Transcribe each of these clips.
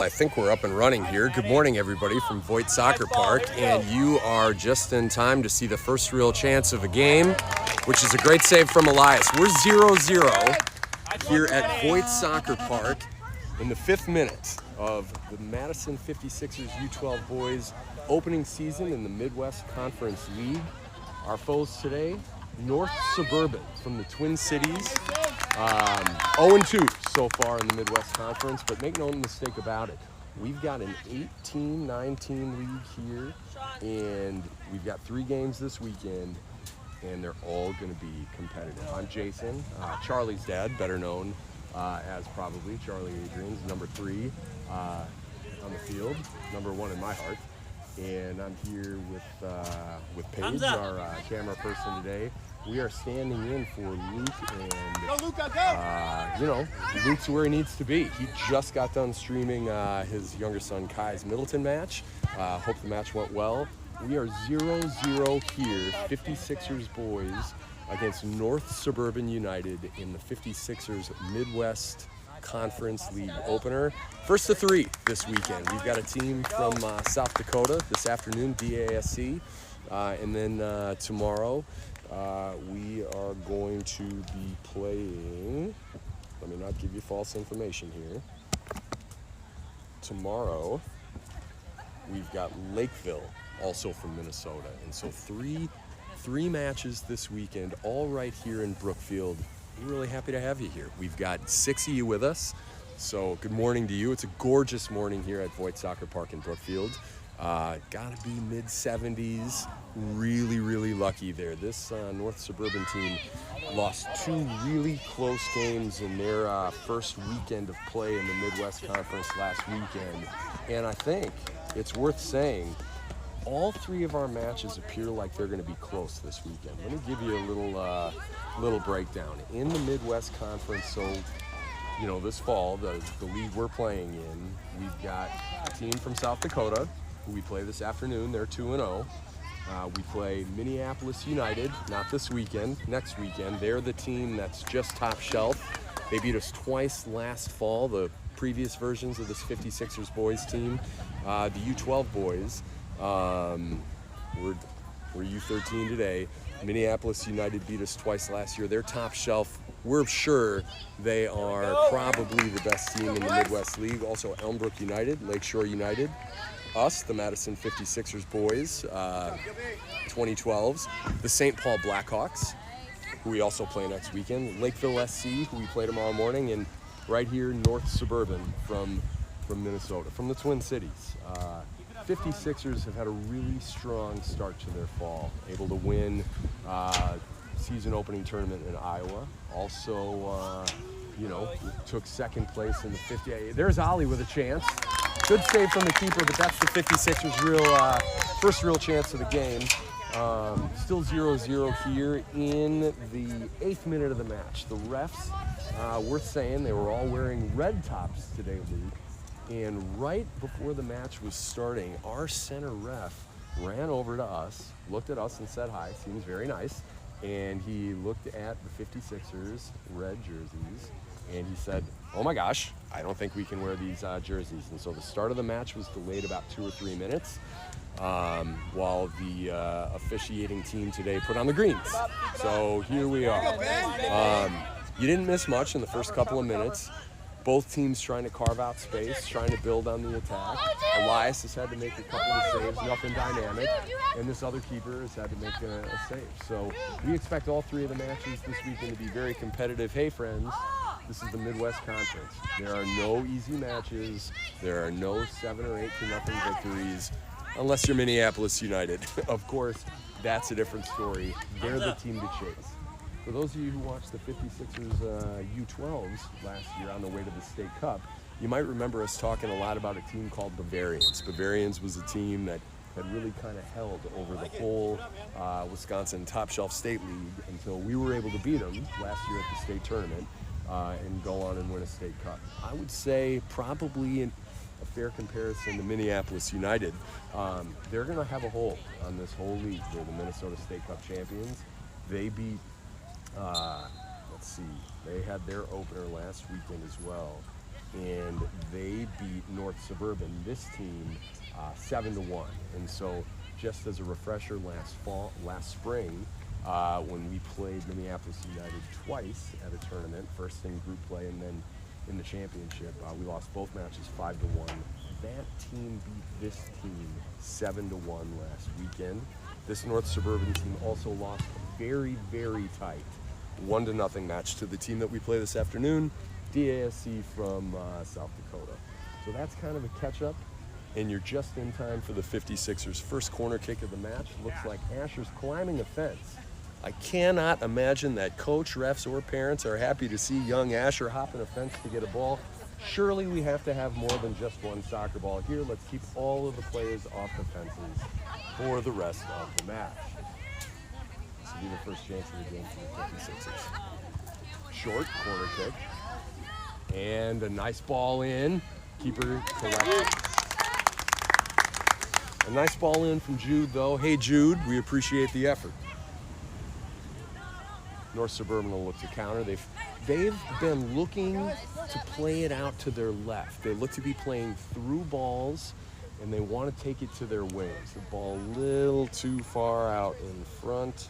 I think we're up and running here. Good morning, everybody, from Voigt Soccer Park, and you are just in time to see the first real chance of a game, which is a great save from Elias. We're 0-0 here at Voigt Soccer Park in the 5th minute of the Madison 56ers U12 boys opening season in the Midwest Conference League. Our foes today, North Suburban from the Twin Cities. 0-2 so far in the Midwest Conference, but make no mistake about it. We've got an 18-19 league here, and we've got 3 games this weekend, and they're all going to be competitive. I'm Jason, Charlie's dad, better known as probably Charlie Adrian's number 3 on the field, number 1 in my heart. And I'm here with Paige, our camera person today. We are standing in for Luke, and Luke's where he needs to be. He just got done streaming his younger son Kai's Middleton match. Hope the match went well. We are 0-0 here, 56ers boys against North Suburban United in the 56ers Midwest Conference League opener. First of 3 this weekend. We've got a team from South Dakota this afternoon, DASC, and then tomorrow we are going to be playing, let me not give you false information here. Tomorrow we've got Lakeville, also from Minnesota, and so three matches this weekend, all right here in Brookfield. We're really happy to have you here. We've got 6 of you with us, so good morning to you. It's a gorgeous morning here at Voigt Soccer Park in Brookfield. Gotta be mid-70s. Really lucky there. This North Suburban team lost 2 really close games in their first weekend of play in the Midwest Conference last weekend, and I think it's worth saying all 3 of our matches appear like they're going to be close this weekend. Let me give you a little breakdown. In the Midwest Conference, so this fall, the league we're playing in, we've got a team from South Dakota who we play this afternoon. They're 2-0. We play Minneapolis United, not this weekend, next weekend. They're the team that's just top shelf. They beat us twice last fall, the previous versions of this 56ers boys team. The U12 boys, we're U13 today. Minneapolis United beat us twice last year. They're top shelf. We're sure they are probably the best team in the Midwest League. Also Elmbrook United, Lakeshore United. Us, the Madison 56ers boys, 2012s. The St. Paul Blackhawks, who we also play next weekend. Lakeville SC, who we play tomorrow morning. And right here, North Suburban from Minnesota, from the Twin Cities. 56ers have had a really strong start to their fall, able to win season opening tournament in Iowa. Also, took 2nd place in the 50. There's Ollie with a chance. Good save from the keeper, but that's the 56ers' first real chance of the game. Still 0-0 here in the 8th minute of the match. The refs, worth saying, they were all wearing red tops today, Luke. And right before the match was starting, our center ref ran over to us, looked at us and said hi, seems very nice. And he looked at the 56ers red jerseys and he said, oh my gosh, I don't think we can wear these jerseys. And so the start of the match was delayed about 2 or 3 minutes while the officiating team today put on the greens. So here we are. You didn't miss much in the first couple of minutes. Both teams trying to carve out space, trying to build on the attack. Elias has had to make a couple of saves, nothing dynamic. And this other keeper has had to make a save. So we expect all 3 of the matches this weekend to be very competitive. Hey friends, this is the Midwest Conference. There are no easy matches. There are no 7 or 8-0 victories, unless you're Minneapolis United. Of course, that's a different story. They're the team to chase. For those of you who watched the 56ers U12s last year on the way to the State Cup, you might remember us talking a lot about a team called Bavarians. Bavarians was a team that really kind of held over the whole Wisconsin Top Shelf State League until we were able to beat them last year at the state tournament and go on and win a State Cup. I would say probably a fair comparison to Minneapolis United. They're going to have a hold on this whole league. They're the Minnesota State Cup champions. They beat let's see, they had their opener last weekend as well. and they beat North Suburban, this team, 7-1. And so, just as a refresher, last spring, when we played Minneapolis United twice at a tournament, first in group play and then in the championship, we lost both matches 5-1. That team beat this team 7-1 last weekend. This North Suburban team also lost a very, very tight 1-0 match to the team that we play this afternoon, DASC from South Dakota. So that's kind of a catch-up, and you're just in time for the 56ers' first corner kick of the match. Looks like Asher's climbing a fence. I cannot imagine that coach, refs, or parents are happy to see young Asher hopping a fence to get a ball. Surely we have to have more than just one soccer ball here. Let's keep all of the players off the fences for the rest of the match. This will be the first chance of the game for the 56ers. Short corner kick. And a nice ball in. Keeper collects. A nice ball in from Jude, though. Hey, Jude, we appreciate the effort. North Suburban will look to counter. They've been looking to play it out to their left. They look to be playing through balls, and they want to take it to their wings. The ball a little too far out in front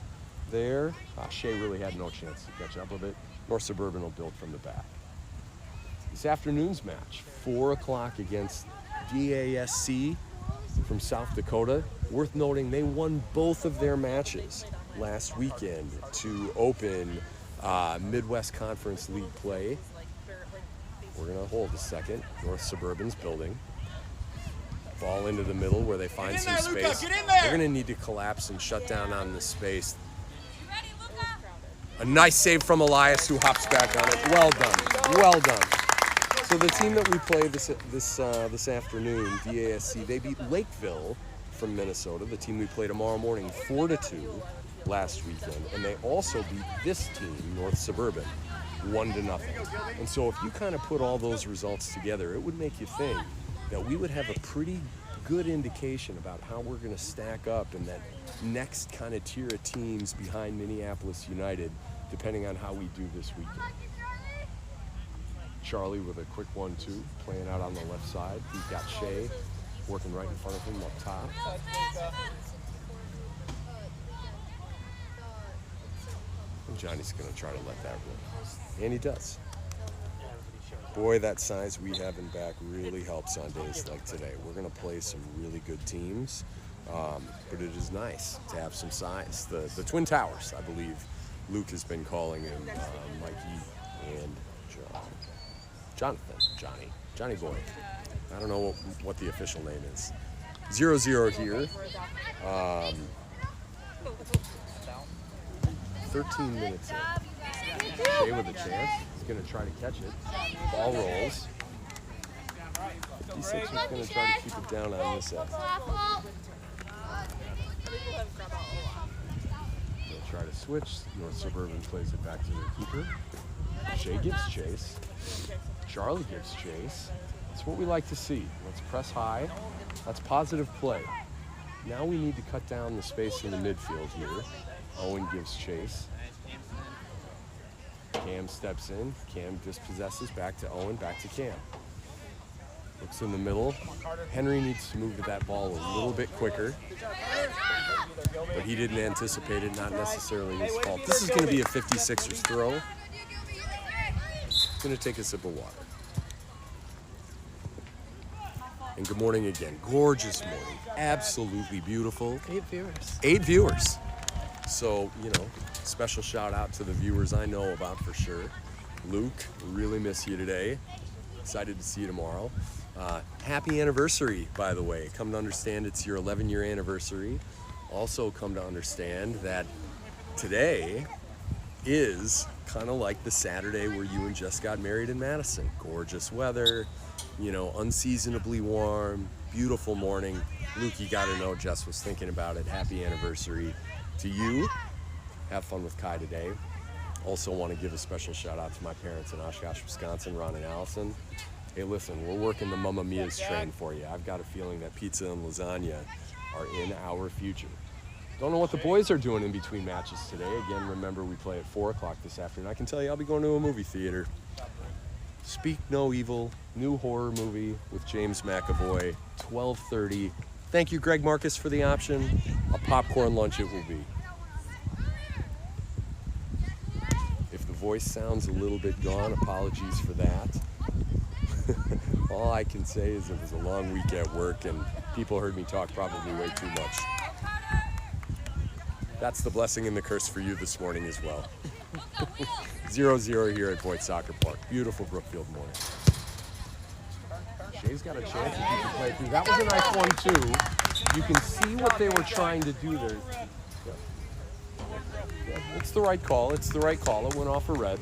there. Shea really had no chance to catch up with it. North Suburban will build from the back. This afternoon's match, 4 o'clock against DASC from South Dakota. Worth noting, they won both of their matches last weekend to open Midwest Conference League play. We're going to hold a second. North Suburban's building. Ball into the middle where they find some space. They're going to need to collapse and shut down on this space. A nice save from Elias, who hops back on it. Well done. Well done. So the team that we play this afternoon, DASC, they beat Lakeville from Minnesota, the team we play tomorrow morning, 4-2 last weekend. And they also beat this team, North Suburban, 1-0. And so if you kind of put all those results together, it would make you think that we would have a pretty good indication about how we're going to stack up in that next kind of tier of teams behind Minneapolis United, depending on how we do this weekend. Charlie with a quick 1-2, playing out on the left side. He's got Shea working right in front of him up top. And Johnny's going to try to let that roll. And he does. Boy, that size we have in back really helps on days like today. We're going to play some really good teams, but it is nice to have some size. The Twin Towers, I believe Luke has been calling him, Mikey and Johnny Boy. I don't know what the official name is. 0-0 here. 13 minutes in. Shea with a chance. He's going to try to catch it. Ball rolls. 56 is going to try to keep it down on this end. They'll try to switch. North Suburban plays it back to their keeper. Shea gives chase. Charlie gives chase. That's what we like to see. Let's press high. That's positive play. Now we need to cut down the space in the midfield here. Owen gives chase. Cam steps in. Cam dispossesses. Back to Owen. Back to Cam. Looks in the middle. Henry needs to move to that ball a little bit quicker. But he didn't anticipate it. Not necessarily his fault. This is going to be a 56ers throw. Going to take a sip of water. And good morning again. Gorgeous morning. Absolutely beautiful. 8 viewers. 8 viewers. So, special shout out to the viewers I know about for sure. Luke, really miss you today. Excited to see you tomorrow. Happy anniversary, by the way. Come to understand it's your 11-year anniversary. Also come to understand that today is kind of like the Saturday where you and Jess got married in Madison. Gorgeous weather, unseasonably warm, beautiful morning. Luke, you got to know Jess was thinking about it. Happy anniversary to you. Have fun with Kai today. Also want to give a special shout out to my parents in Oshkosh, Wisconsin, Ron and Allison. Hey, listen, we're working the Mamma Mia's train for you. I've got a feeling that pizza and lasagna are in our future. Don't know what the boys are doing in between matches today. Again, remember we play at 4 o'clock this afternoon. I can tell you I'll be going to a movie theater. Speak No Evil, new horror movie with James McAvoy, 12:30. Thank you, Greg Marcus, for the option. A popcorn lunch it will be. If the voice sounds a little bit gone, apologies for that. All I can say is it was a long week at work and people heard me talk probably way too much. That's the blessing and the curse for you this morning as well. 0-0 here at Boyd Soccer Park. Beautiful Brookfield morning. Shea's got a chance if he can play through. That was a nice one too. You can see what they were trying to do there. Yeah, it's the right call. It's the right call. It went off a red.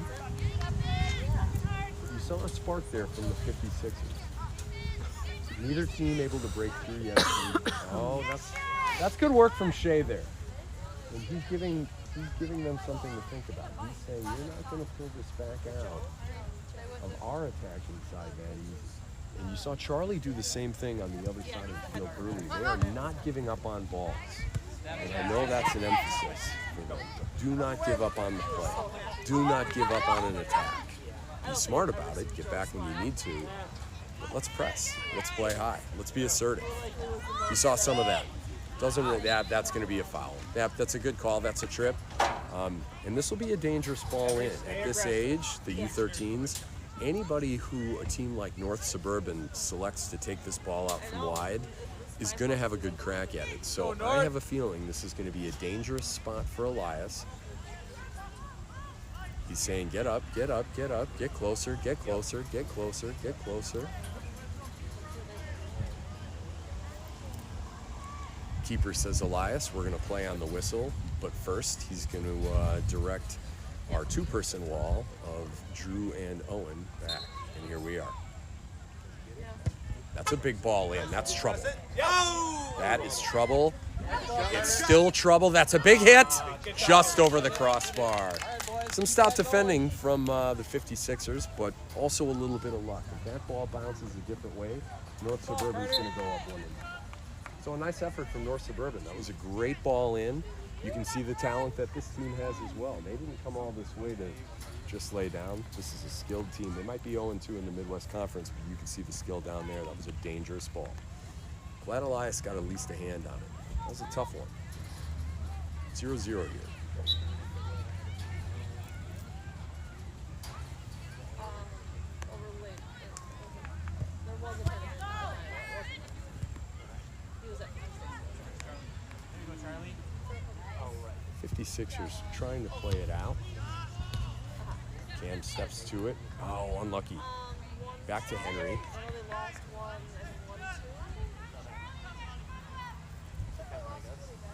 You saw a spark there from the 56ers. Neither team able to break through yet. Oh, that's good work from Shea there. And he's giving them something to think about. He's saying, you're not going to pull this back out of our attacking side, man. And you saw Charlie do the same thing on the other side of the field early. They are not giving up on balls. And I know that's an emphasis for them. Do not give up on the play. Do not give up on an attack. Be smart about it. Get back when you need to. But let's press. Let's play high. Let's be assertive. You saw some of that. That's going to be a foul. That's a good call. That's a trip. And this will be a dangerous ball in. At this age, the U13s, anybody who a team like North Suburban selects to take this ball out from wide is going to have a good crack at it. So I have a feeling this is going to be a dangerous spot for Elias. He's saying, get up, get up, get up, get closer, get closer, get closer, get closer. Keeper says, Elias, we're going to play on the whistle, but first he's going to direct our two-person wall of Drew and Owen back, and here we are. That's a big ball in. That's trouble. That is trouble. It's still trouble. That's a big hit, just over the crossbar. Some stout defending from the 56ers, but also a little bit of luck. If that ball bounces a different way, North Suburban's going to go up 1-0. So a nice effort from North Suburban. That was a great ball in. You can see the talent that this team has as well. They didn't come all this way to just lay down. This is a skilled team. They might be 0-2 in the Midwest Conference, but you can see the skill down there. That was a dangerous ball. Glad Elias got at least a hand on it. That was a tough one. 0-0 here. Sixers trying to play it out. Cam steps to it. Oh, unlucky. Back to Henry.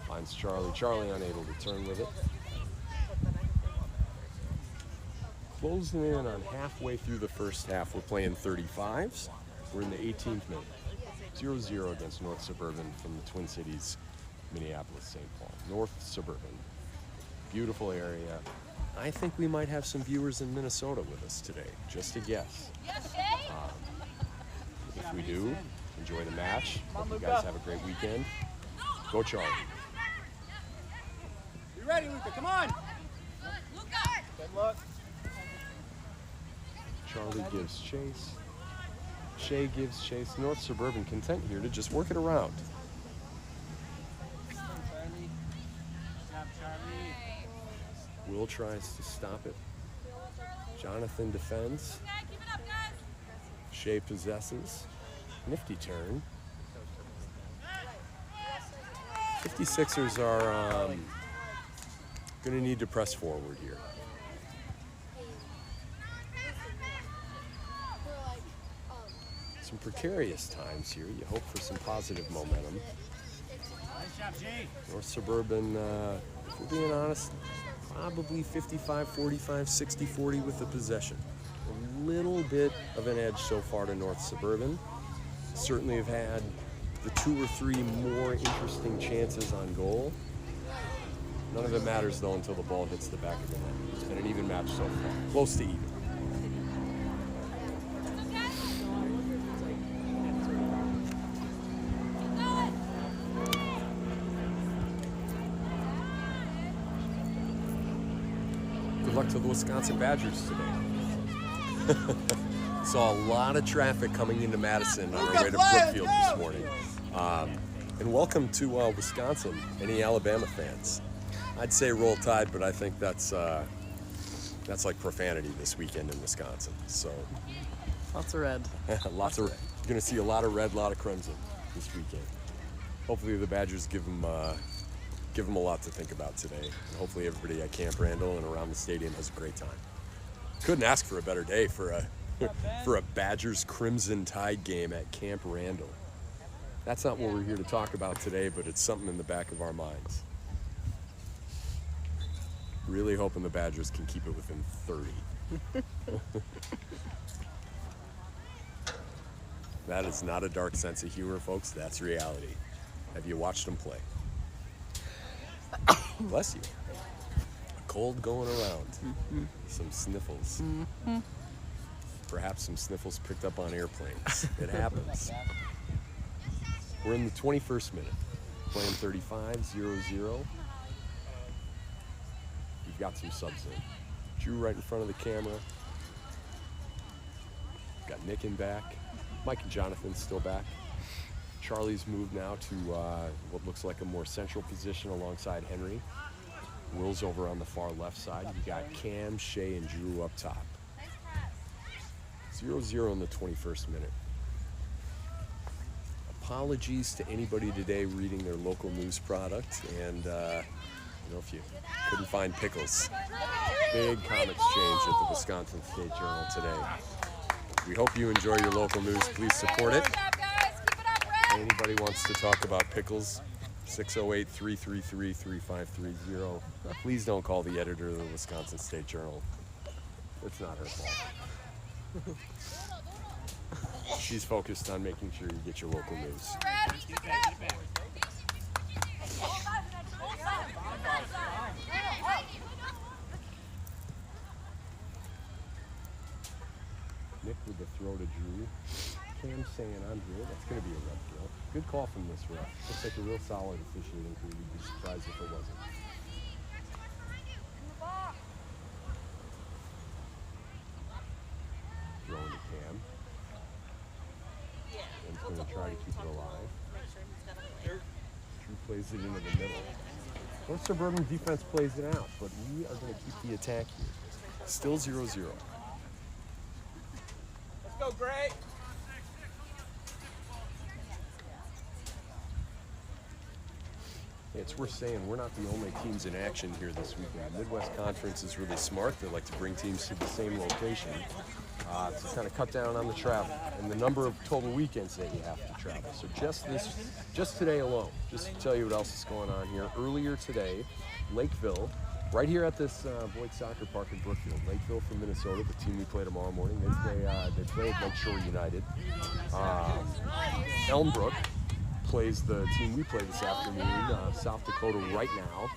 Finds Charlie. Charlie unable to turn with it. Closing in on halfway through the first half. We're playing 35s. We're in the 18th minute. 0-0 against North Suburban from the Twin Cities, Minneapolis, St. Paul. North Suburban. Beautiful area. I think we might have some viewers in Minnesota with us today, just a guess. If we do, enjoy the match. Hope you guys have a great weekend. Go Charlie. You ready, Luca? Come on. Good luck. Charlie gives chase. Shea gives chase. North Suburban content here to just work it around. Will tries to stop it. Jonathan defends. Shea possesses. Nifty turn. 56ers are going to need to press forward here. Some precarious times here. You hope for some positive momentum. North Suburban, if we're being honest, probably 55-45, 60-40 with the possession. A little bit of an edge so far to North Suburban. Certainly have had the 2 or 3 more interesting chances on goal. None of it matters, though, until the ball hits the back of the net. It's been an even match so far. Close to even. Good luck to the Wisconsin Badgers today. Saw a lot of traffic coming into Madison on our way to Brookfield this morning. And welcome to Wisconsin, any Alabama fans. I'd say roll tide, but I think that's like profanity this weekend in Wisconsin. So Lots of red. You're going to see a lot of red, a lot of crimson this weekend. Hopefully the Badgers give them a lot to think about today. And hopefully everybody at Camp Randall and around the stadium has a great time. Couldn't ask for a better day for a Badgers Crimson Tide game at Camp Randall. That's not what we're here to talk about today, but it's something in the back of our minds. Really hoping the Badgers can keep it within 30. That is not a dark sense of humor, folks. That's reality. Have you watched them play? Bless you. A cold going around. Mm-hmm. Some sniffles. Mm-hmm. Perhaps some sniffles picked up on airplanes. It happens. We're in the 21st minute. Playing 35-0-0. We've got some subs in. Drew right in front of the camera. Got Nick in back. Mike and Jonathan still back. Charlie's moved now to what looks like a more central position alongside Henry. Will's over on the far left side. You got Cam, Shea, and Drew up top. 0-0 in the 21st minute. Apologies to anybody today reading their local news product, and if you couldn't find pickles. Big comics change at the Wisconsin State Journal today. We hope you enjoy your local news. Please support it. Anybody wants to talk about pickles, 608-333-3530. Please don't call the editor of the Wisconsin State Journal. It's not her fault. She's focused on making sure you get your local news. Nick with the throw to Drew. Cam saying I'm here. That's going to be a red kill. Good call from this ref. Looks like a real solid officiating crew. We'd be surprised if it wasn't. Throwing to Cam. Cam's going to try to keep it alive. Drew plays it into the middle. North Suburban defense plays it out, but we are going to keep the attack here. Still 0-0. Go, Gray. It's worth saying we're not the only teams in action here this weekend. The Midwest Conference is really smart. They like to bring teams to the same location to kind of cut down on the travel and the number of total weekends that you have to travel. So just today alone, just to tell you what else is going on here. Earlier today, Lakeville, right here at this Voigt Soccer Park in Brookfield. Lakeville from Minnesota, the team we play tomorrow morning. They play at Lakeshore United. Elmbrook plays the team we play this afternoon, South Dakota right now.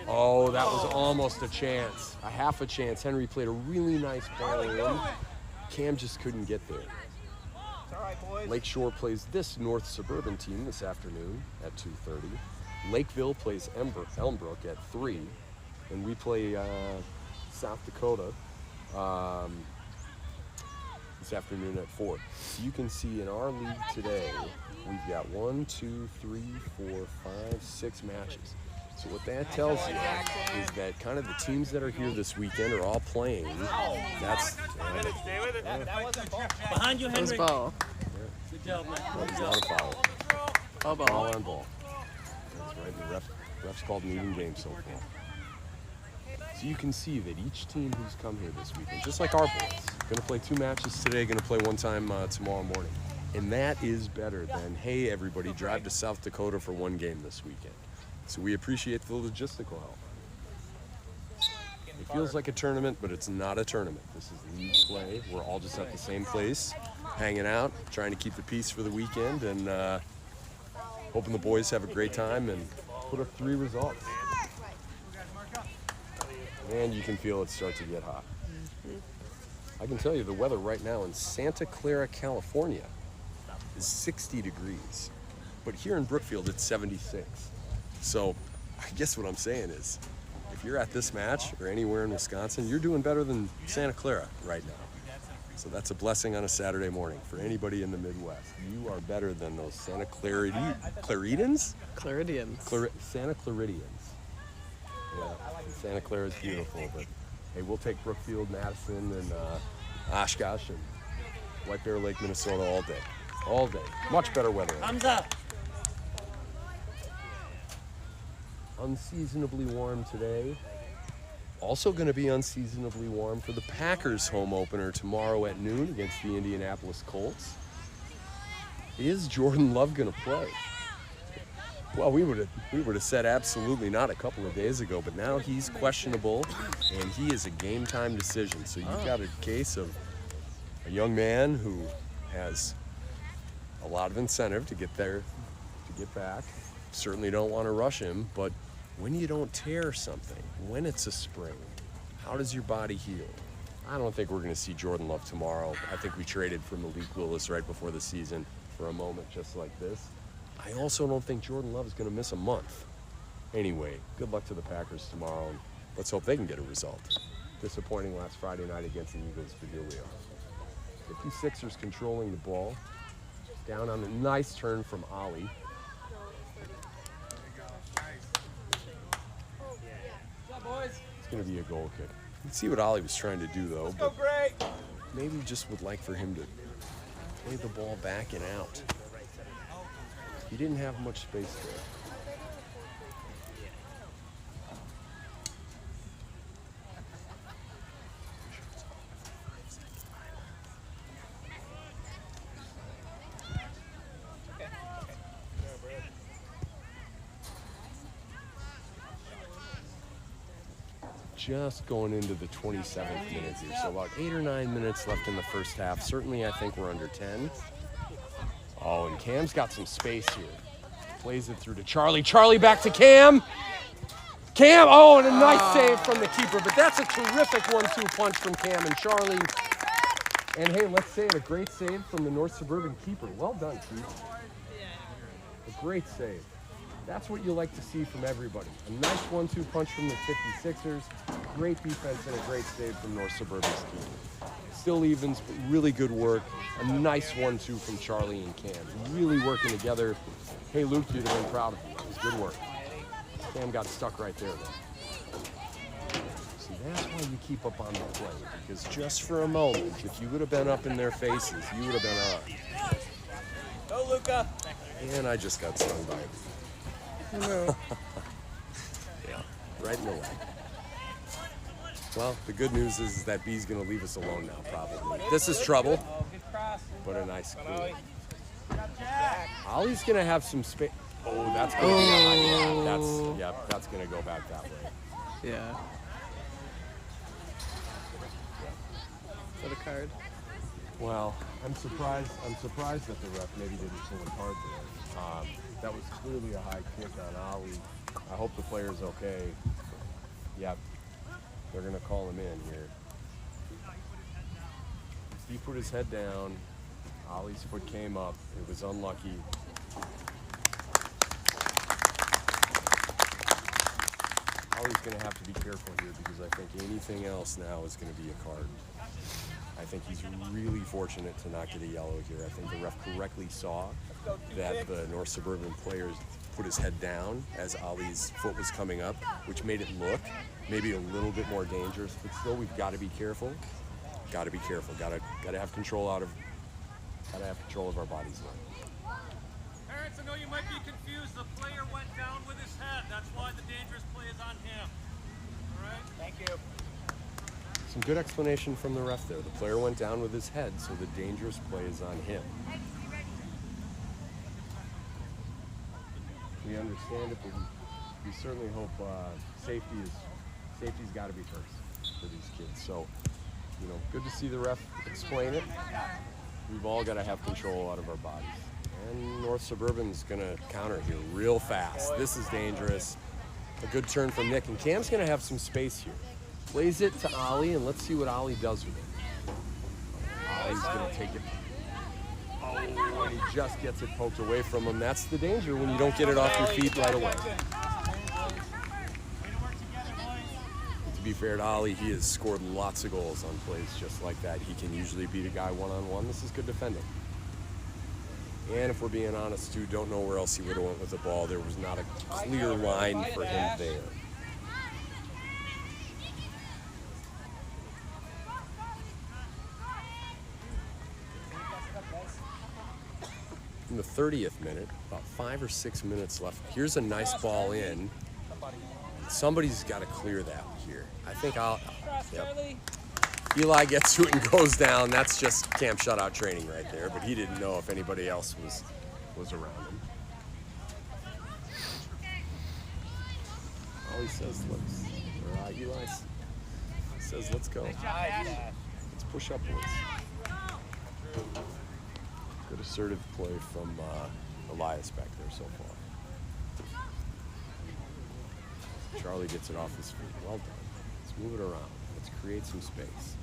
Oh, that was almost a chance, a half a chance. Henry played a really nice ball in. Cam just couldn't get there. Lakeshore plays this North Suburban team this afternoon at 2:30. Lakeville plays Elmbrook at 3. And we play South Dakota this afternoon at 4. So you can see in our league today, we've got 1, 2, 3, 4, 5, 6 matches. So what that tells you is that kind of the teams that are here this weekend are all playing. That's Behind you, Henry. Ball. Good job, man. That was not a foul. Ball. Ball on ball. That's right. The ref's called an even game so far. So you can see that each team who's come here this weekend, just like our boys, going to play 2 matches today, going to play 1 time tomorrow morning. And that is better than, hey, everybody, drive to South Dakota for 1 game this weekend. So we appreciate the logistical help. It feels like a tournament, but it's not a tournament. This is league play. We're all just at the same place, hanging out, trying to keep the peace for the weekend, and hoping the boys have a great time and put up 3 results. And you can feel it start to get hot. I can tell you the weather right now in Santa Clara, California is 60 degrees. But here in Brookfield, it's 76. So I guess what I'm saying is, if you're at this match or anywhere in Wisconsin, you're doing better than Santa Clara right now. So that's a blessing on a Saturday morning for anybody in the Midwest. You are better than those Santa Claridans? Claridians. Santa Claridians. Yeah, Santa Clara is beautiful, but hey, we'll take Brookfield, Madison, and Oshkosh, and White Bear Lake, Minnesota all day. All day. Much better weather. Thumbs up. Unseasonably warm today. Also going to be unseasonably warm for the Packers home opener tomorrow at noon against the Indianapolis Colts. Is Jordan Love going to play? Well, we would have said absolutely not a couple of days ago, but now he's questionable, and he is a game-time decision. So you've got a case of a young man who has a lot of incentive to get there, to get back. Certainly don't want to rush him, but when you don't tear something, when it's a sprain, how does your body heal? I don't think we're going to see Jordan Love tomorrow. I think we traded for Malik Willis right before the season for a moment just like this. I also don't think Jordan Love is going to miss a month. Anyway, good luck to the Packers tomorrow, and let's hope they can get a result. Disappointing last Friday night against the Eagles, but here we are. 56ers controlling the ball. Down on a nice turn from Ollie. It's going to be a goal kick. Let's see what Ollie was trying to do, though. Go great. Maybe just would like for him to play the ball back and out. He didn't have much space there. Just going into the 27th minute here, so about 8 or 9 minutes left in the first half. Certainly, I think we're under 10. Oh, and Cam's got some space here. Plays it through to Charlie. Charlie back to Cam. Cam, oh, and a nice save from the keeper. But that's a terrific 1-2 punch from Cam and Charlie. And hey, let's say it, a great save from the North Suburban keeper. Well done, Keith. A great save. That's what you like to see from everybody. A nice 1-2 punch from the 56ers. Great defense and a great save from North Suburban's team. Still evens, but really good work. A nice 1-2 from Charlie and Cam. Really working together. Hey, Luke, you'd have been proud of you. It was good work. Cam got stuck right there, though. See, that's why you keep up on the play. Because just for a moment, if you would have been up in their faces, you would have been up. Go, Luca. And I just got stung by it. No. Yeah, right in the leg. Well, the good news is that B's going to leave us alone now, probably. This is trouble, but a nice clean. Ollie's going to have some space. Oh, that's going to be that's going to go back that way. Yeah. Is that a card? Well, I'm surprised that the ref maybe didn't pull a card there. That was clearly a high kick on Ollie. I hope the player's okay. Yeah, they're going to call him in here. He put his head down. Ollie's foot came up. It was unlucky. Ollie's going to have to be careful here because I think anything else now is going to be a card. I think he's really fortunate to not get a yellow here. I think the ref correctly saw that the North Suburban players put his head down as Ollie's foot was coming up, which made it look maybe a little bit more dangerous. But still, we've got to be careful. Got to be careful. Got to have control of our bodies now. Parents, I know you might be confused. The player went down with his head. That's why the dangerous play is on him. All right? Thank you. Some good explanation from the ref there. The player went down with his head, so the dangerous play is on him. We understand it, but we certainly hope safety's got to be first for these kids. So, good to see the ref explain it. We've all got to have control out of our bodies. And North Suburban's going to counter here real fast. This is dangerous. A good turn from Nick, and Cam's going to have some space here. Plays it to Ollie, and let's see what Ollie does with it. Ollie's going to take it. Oh, and he just gets it poked away from him. That's the danger when you don't get it off your feet right away. To be be fair to Ollie, he has scored lots of goals on plays just like that. He can usually beat a guy one-on-one. This is good defending. And if we're being honest, too, don't know where else he would have went with the ball. There was not a clear line for him there. In the 30th minute, about 5 or 6 minutes left. Here's a nice ball in. Somebody's got to clear that here. I think yep. Eli gets to it and goes down. That's just camp shutout training right there, but he didn't know if anybody else was around him. Ollie says, Eli says, let's go. Let's push upwards. Good assertive play from Elias back there so far. Charlie gets it off his feet. Well done. Let's move it around. Let's create some space.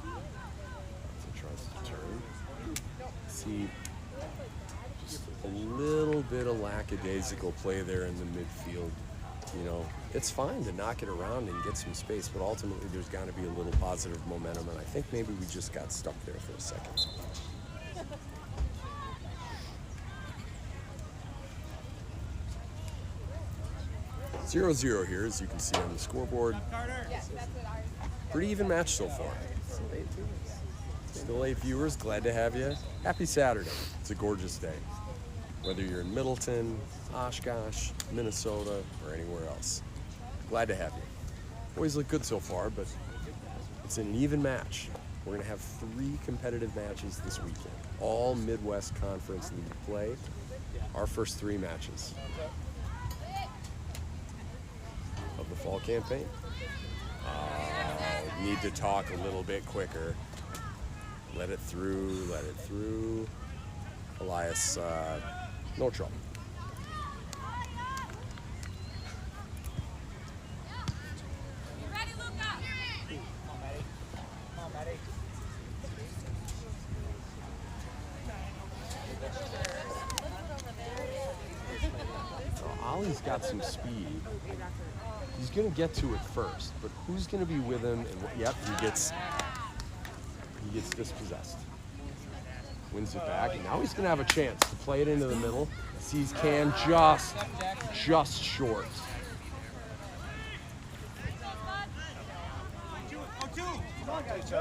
So tries to turn. See, just a little bit of lackadaisical play there in the midfield. You know, it's fine to knock it around and get some space, but ultimately there's got to be a little positive momentum, and I think maybe we just got stuck there for a second. (0-0) here, as you can see on the scoreboard. Pretty even match so far. Still 8 viewers, glad to have you. Happy Saturday. It's a gorgeous day. Whether you're in Middleton, Oshkosh, Minnesota, or anywhere else. Glad to have you. Boys look good so far, but it's an even match. We're going to have 3 competitive matches this weekend. All Midwest Conference League play. Our first 3 matches of the fall campaign. Need to talk a little bit quicker. Let it through, let it through. Elias, no trouble. You ready, Luca? Come on, Maddie. Come on, Maddie. Ollie's got some speed. He's going to get to it first, but who's going to be with him? And yep, he gets dispossessed. Wins it back, and now he's going to have a chance to play it into the middle. Sees Cam just short. It's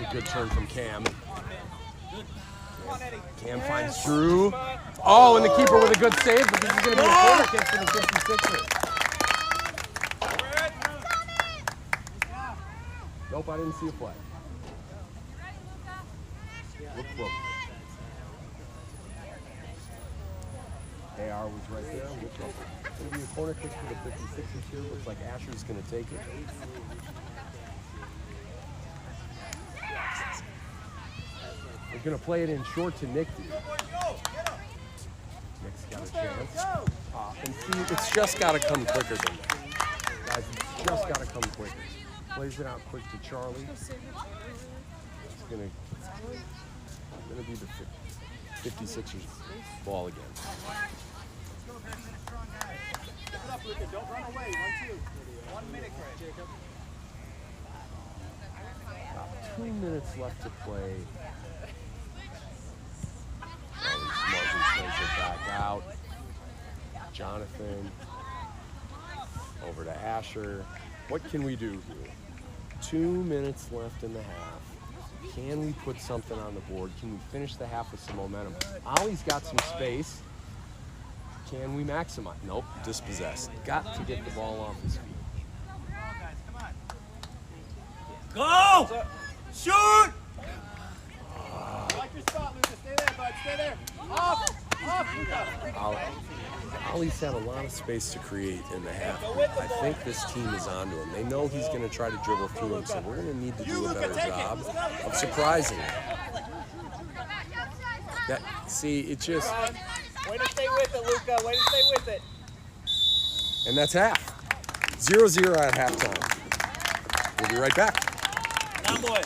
a good turn from Cam. Cam finds Drew. Oh, and the keeper with a good save, but this is going to be a corner kick for the 56ers. Nope, I didn't see a flag. Look. AR was right there. It's going to be a corner kick for the 56ers here. Looks like Asher's going to take it. We're going to play it in short to Nick. Nick's got a chance. And see, it's just got to come quicker than that. Guys, it's just got to come quicker. Plays it out quick to Charlie. It's going to be the 56ers ball again. Don't run away. 1-2. 1 minute, Jacob. About 2 minutes left to play. Martin plays it back out. Jonathan. Over to Asher. What can we do here? 2 minutes left in the half. Can we put something on the board? Can we finish the half with some momentum? Ollie's got some space. Can we maximize? Nope, dispossessed. Got to get the ball off his feet. Go! Shoot! Like your spot, Lucas. Stay there, bud. Stay there. Off, Lucas. Ollie's had a lot of space to create in the half. I think this team is onto him. They know he's going to try to dribble through him, so we're going to need to do a better job of surprising him. See, it just... Way to stay with it, Luca. Way to stay with it. And that's half. 0-0 at halftime. We'll be right back. Down, boy.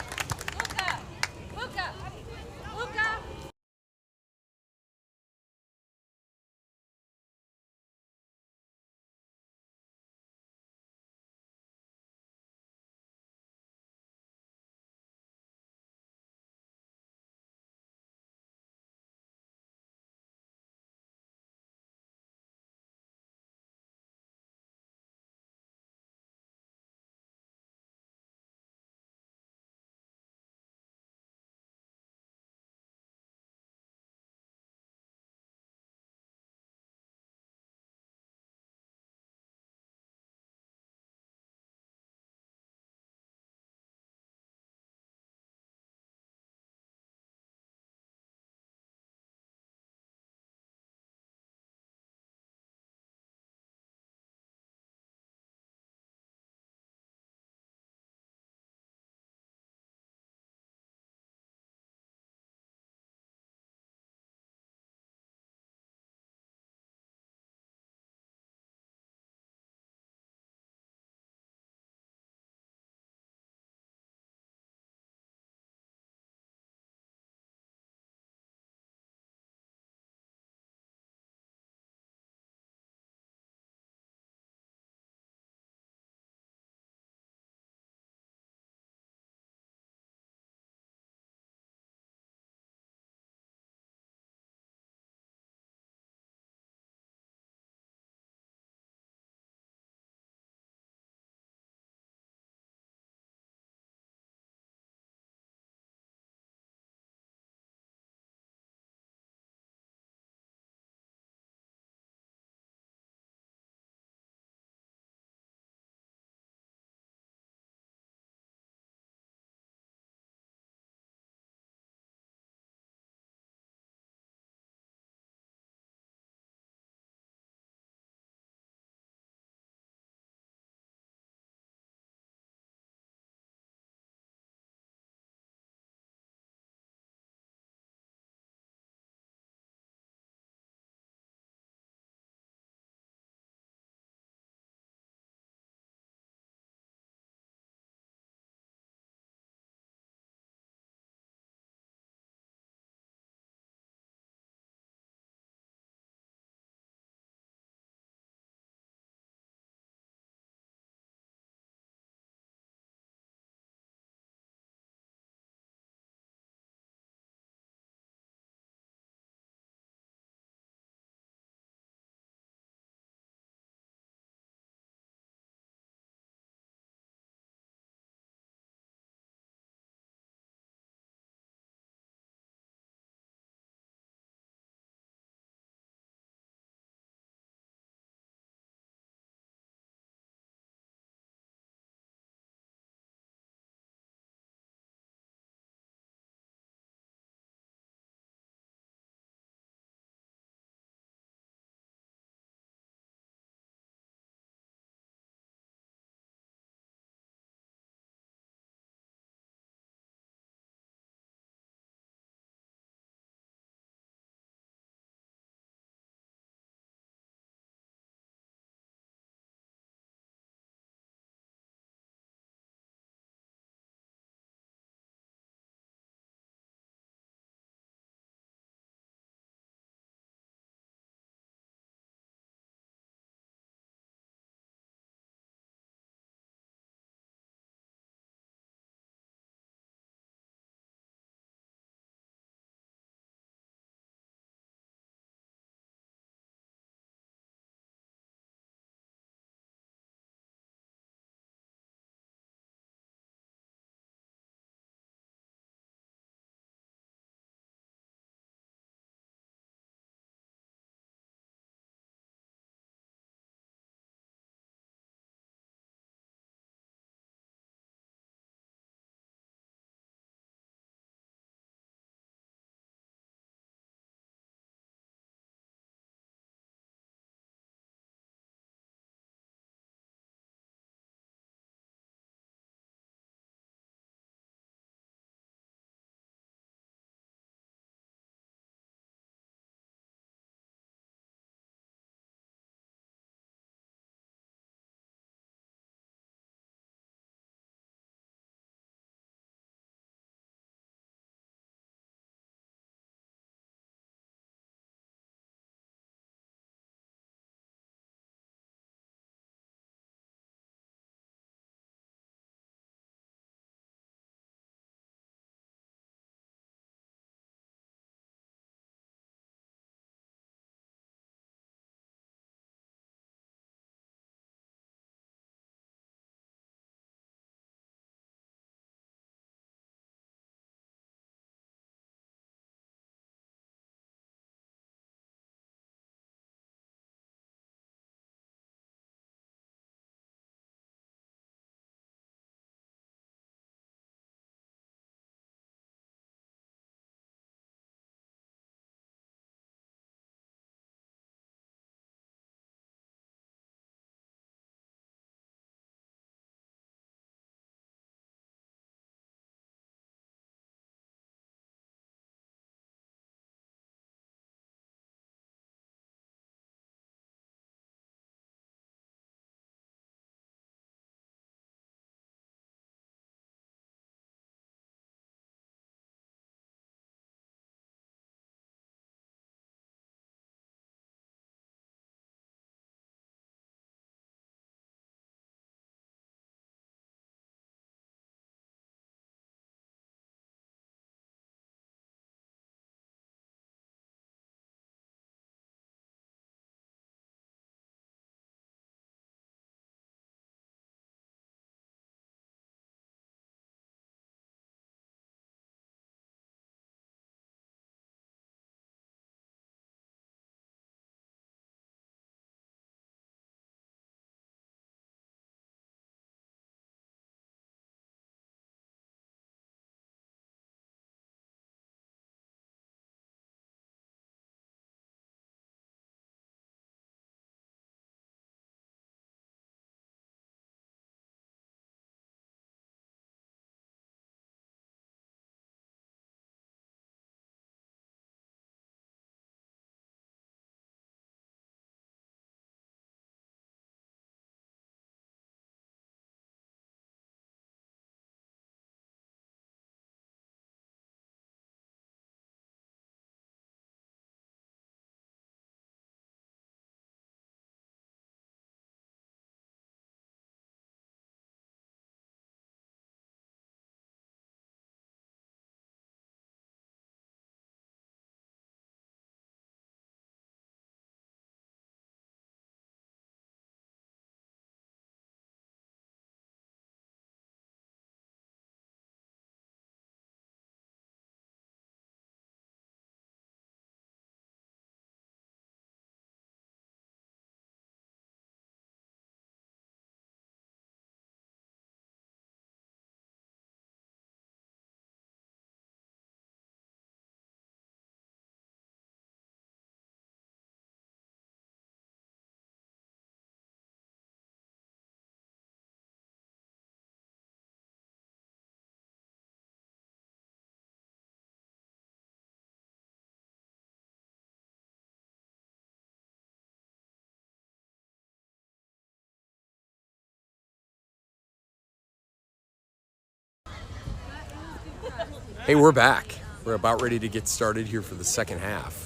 Hey, we're back. We're about ready to get started here for the second half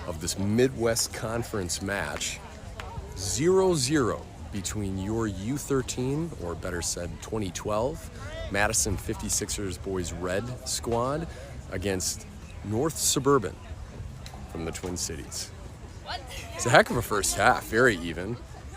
of this Midwest Conference match. 0-0 between your U13, or better said 2012, Madison 56ers boys red squad against North Suburban from the Twin Cities. It's a heck of a first half, very even.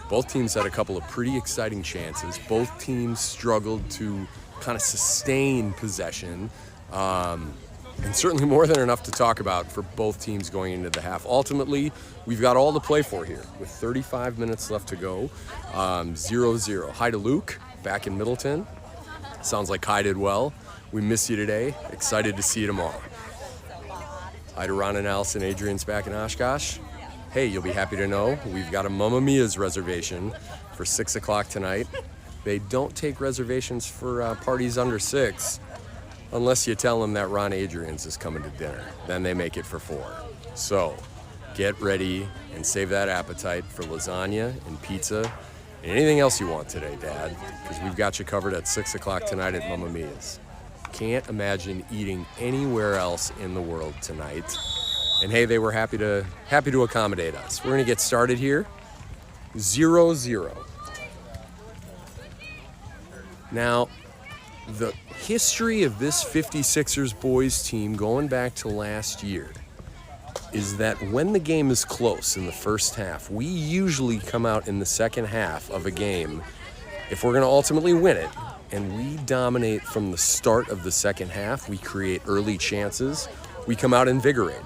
Both teams had a couple of pretty exciting chances. Both teams struggled to kind of sustain possession, and certainly more than enough to talk about for both teams going into the half. Ultimately, we've got all to play for here with 35 minutes left to go. 0-0. Hi to Luke, back in Middleton. Sounds like Kai did well. We miss you today. Excited to see you tomorrow. Hi to Ron and Allison. Adrian's back in Oshkosh. Hey, you'll be happy to know we've got a Mamma Mia's reservation for 6 o'clock tonight. They don't take reservations for parties under 6 unless you tell them that Ron Adrian's is coming to dinner. Then they make it for 4. So get ready and save that appetite for lasagna and pizza and anything else you want today, Dad, because we've got you covered at 6 o'clock tonight at Mamma Mia's. Can't imagine eating anywhere else in the world tonight. And hey, they were happy to accommodate us. We're gonna get started here. 0-0. Now, the history of this 56ers boys team going back to last year is that when the game is close in the first half, we usually come out in the second half of a game, if we're gonna ultimately win it, and we dominate from the start of the second half, we create early chances, we come out invigorated.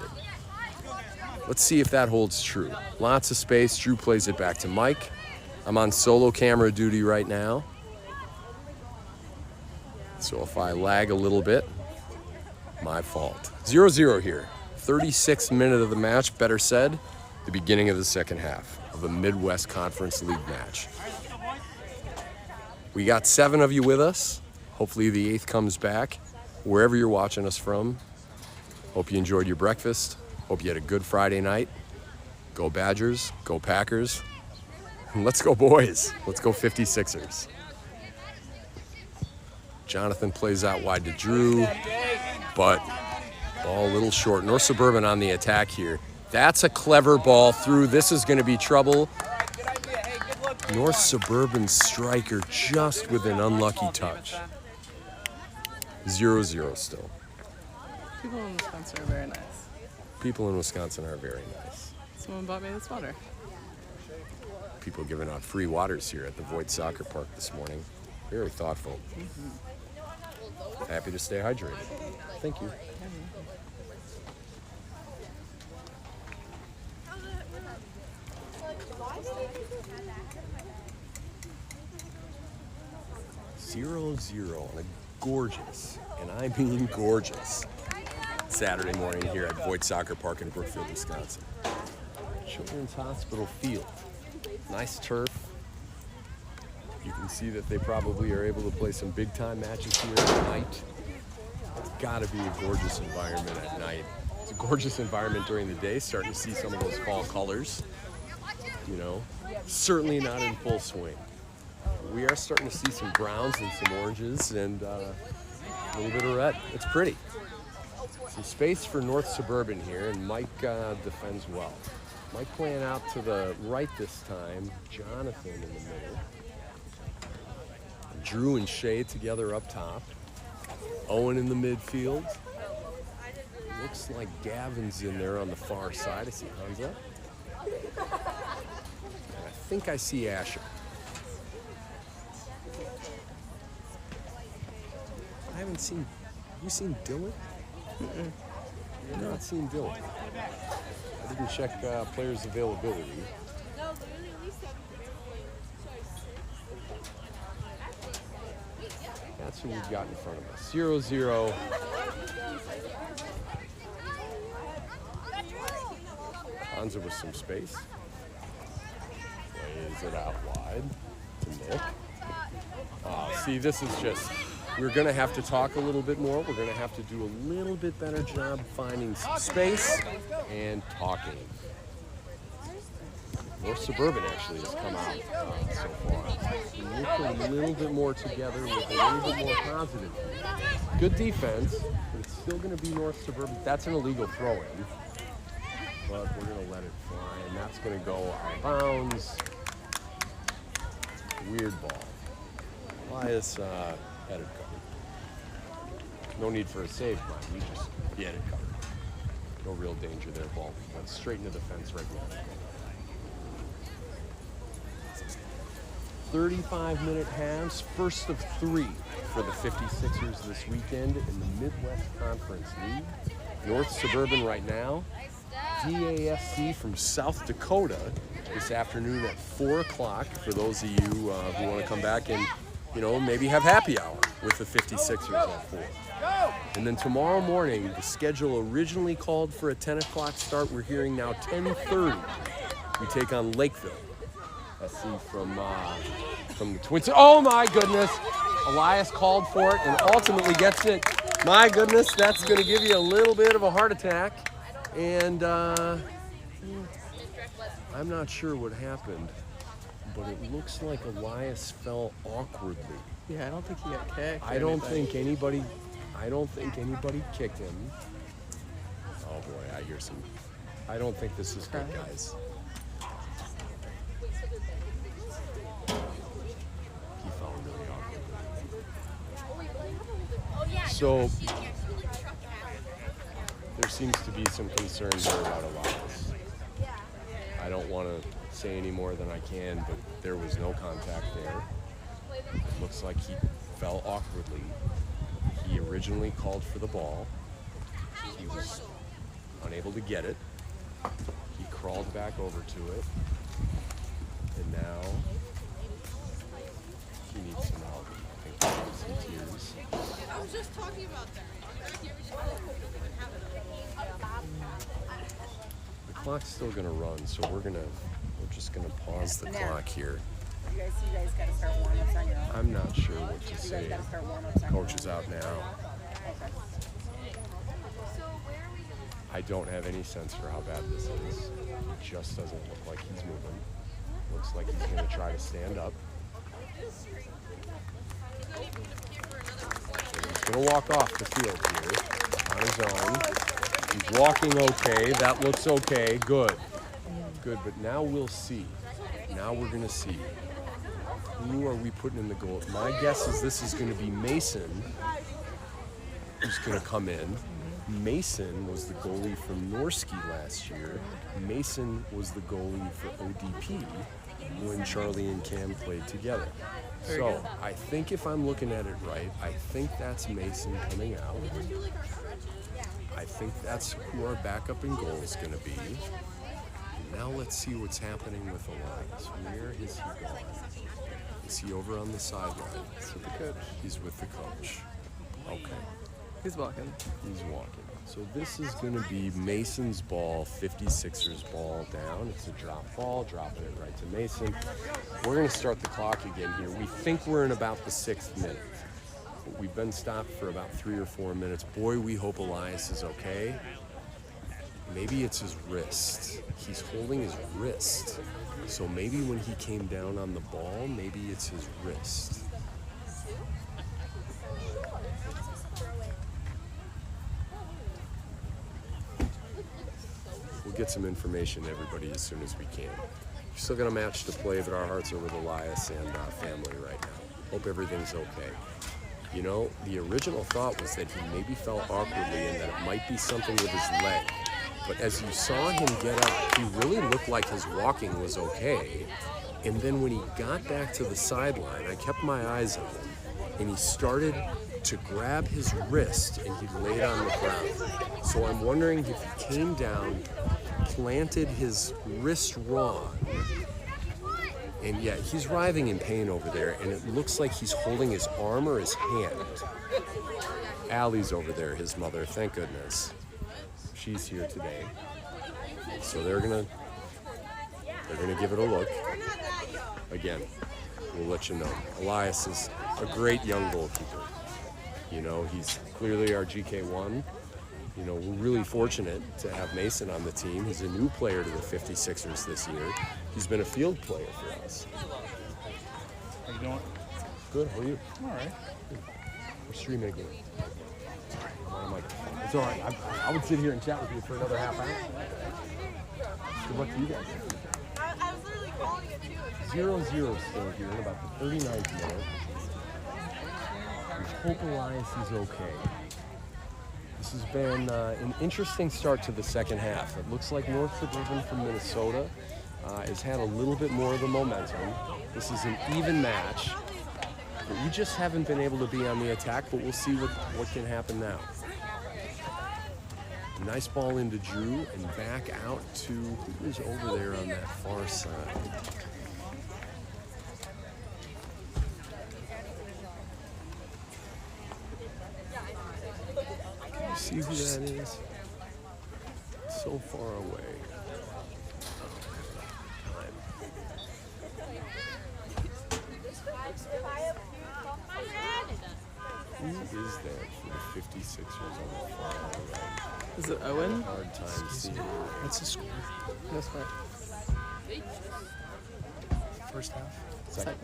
Let's see if that holds true. Lots of space. Drew plays it back to Mike. I'm on solo camera duty right now. So if I lag a little bit, my fault. 0-0 here. 36th minute of the match, better said, the beginning of the second half of a Midwest Conference League match. We got 7 of you with us. Hopefully the 8th comes back. Wherever you're watching us from, hope you enjoyed your breakfast. Hope you had a good Friday night. Go Badgers, go Packers. And let's go boys. Let's go 56ers. Jonathan plays out wide to Drew, but ball a little short. North Suburban on the attack here. That's a clever ball through. This is going to be trouble. North Suburban striker just with an unlucky touch. 0-0 still. People in Wisconsin are very nice. People in Wisconsin are very nice. Someone bought me this water. People giving out free waters here at the Voigt Soccer Park this morning. Very thoughtful. Happy to stay hydrated. Thank you. 0-0 on a gorgeous, and I mean gorgeous, Saturday morning here at Voigt Soccer Park in Brookfield, Wisconsin. Children's Hospital Field. Nice turf. You can see that they probably are able to play some big-time matches here at night. It's got to be a gorgeous environment at night. It's a gorgeous environment during the day, starting to see some of those fall colors. You know, certainly not in full swing. We are starting to see some browns and some oranges and a little bit of red. It's pretty. Some space for North Suburban here, and Mike defends well. Mike playing out to the right this time. Jonathan in the middle. Drew and Shay together up top. Owen in the midfield. Looks like Gavin's in there on the far side. I see Hansa. And I think I see Asher. I haven't seen, have you seen Dylan? I've not seen Dylan. I didn't check players' availability. That's who we've got in front of us. 0-0. Hansa with some space. Plays it out wide to Nick. See, this is just, we're going to have to talk a little bit more. We're going to have to do a little bit better job finding some space and talking. North Suburban actually has come out so far. Looked a little bit more together, with a little bit more positive. Good defense, but it's still going to be North Suburban. That's an illegal throw-in, but we're going to let it fly, and that's going to go out of bounds. Weird ball. Elias had it covered. No need for a save, mind. We just had it covered. No real danger there. Ball went straight into the fence right behind it. 35-minute halves, first of 3 for the 56ers this weekend in the Midwest Conference League. North Suburban right now. DAFC from South Dakota this afternoon at 4 o'clock for those of you who want to come back and, maybe have happy hour with the 56ers at 4. And then tomorrow morning, the schedule originally called for a 10 o'clock start. We're hearing now 10:30. We take on Lakeville. SC from the Twins. Oh my goodness! Elias called for it and ultimately gets it. My goodness, that's going to give you a little bit of a heart attack. And I'm not sure what happened, but it looks like Elias fell awkwardly. Yeah, I don't think he got kicked. I don't think anybody kicked him. Oh boy, I hear some. I don't think this is good, guys. He fell really awkwardly. So there seems to be some concern here about Elias. I don't want to say any more than I can, but there was no contact there. It looks like he fell awkwardly. He originally called for the ball. He was unable to get it. He crawled back over to it. And now he needs some help. I think he needs some tears. I was just talking about that. The clock's still going to run, so we're just going to pause the clock here. You guys got to start warm-ups on your own. I'm not sure what to say. Got to start warm-ups on Coach is out now. I don't have any sense for how bad this is. It just doesn't look like he's moving. Looks like he's going to try to stand up. So he's going to walk off the field here on his own. He's walking okay. That looks okay. Good. Good, but now we'll see. Now we're going to see. Who are we putting in the goal? My guess is this is going to be Mason, who's going to come in. Mason was the goalie from Norski last year. Mason was the goalie for ODP when Charlie and Cam played together. So I think if I'm looking at it right, I think that's Mason coming out. I think that's who our backup in goal is going to be. Now let's see what's happening with Elias. Where is he going? Is he over on the sideline? He's with the coach. He's with the coach. Okay. He's walking. He's walking. So this is going to be Mason's ball, 56ers ball down. It's a drop ball, dropping it right to Mason. We're going to start the clock again here. We think we're in about the 6th minute. But we've been stopped for about 3 or 4 minutes. Boy, we hope Elias is okay. Maybe it's his wrist. He's holding his wrist. So maybe when he came down on the ball, maybe it's his wrist. We'll get some information to everybody as soon as we can. We're still got a match to play, but our hearts are with Elias and family right now. Hope everything's okay. You know, the original thought was that he maybe fell awkwardly and that it might be something with his leg. But as you saw him get up, he really looked like his walking was okay. And then when he got back to the sideline, I kept my eyes on him, and he started to grab his wrist, and he laid on the ground. So I'm wondering if he came down, planted his wrist wrong, and yeah, he's writhing in pain over there, and it looks like he's holding his arm or his hand. Allie's over there, his mother, thank goodness. She's here today. So they're gonna give it a look. Again, we'll let you know. Elias is a great young goalkeeper. You know, he's clearly our GK1, You know, we're really fortunate to have Mason on the team. He's a new player to the 56ers this year. He's been a field player for us. How you doing? Good, how are you? All right. We're streaming again. I'm on a microphone. It's all right. I would sit here and chat with you for another half hour. Good luck to you guys. I was literally calling it too. 0-0 still here in about the 39th minute. We hope Elias is okay. This has been an interesting start to the second half. It looks like North Suburban from Minnesota has had a little bit more of the momentum. This is an even match, but we just haven't been able to be on the attack, but we'll see what can happen now. Nice ball into Drew and back out to who's over there on that far side. Can you see who that is? So far away. Who is that for the 56ers on the far right? Is it Owen? Hard time seeing. What's the score? No sweat. First half? Second.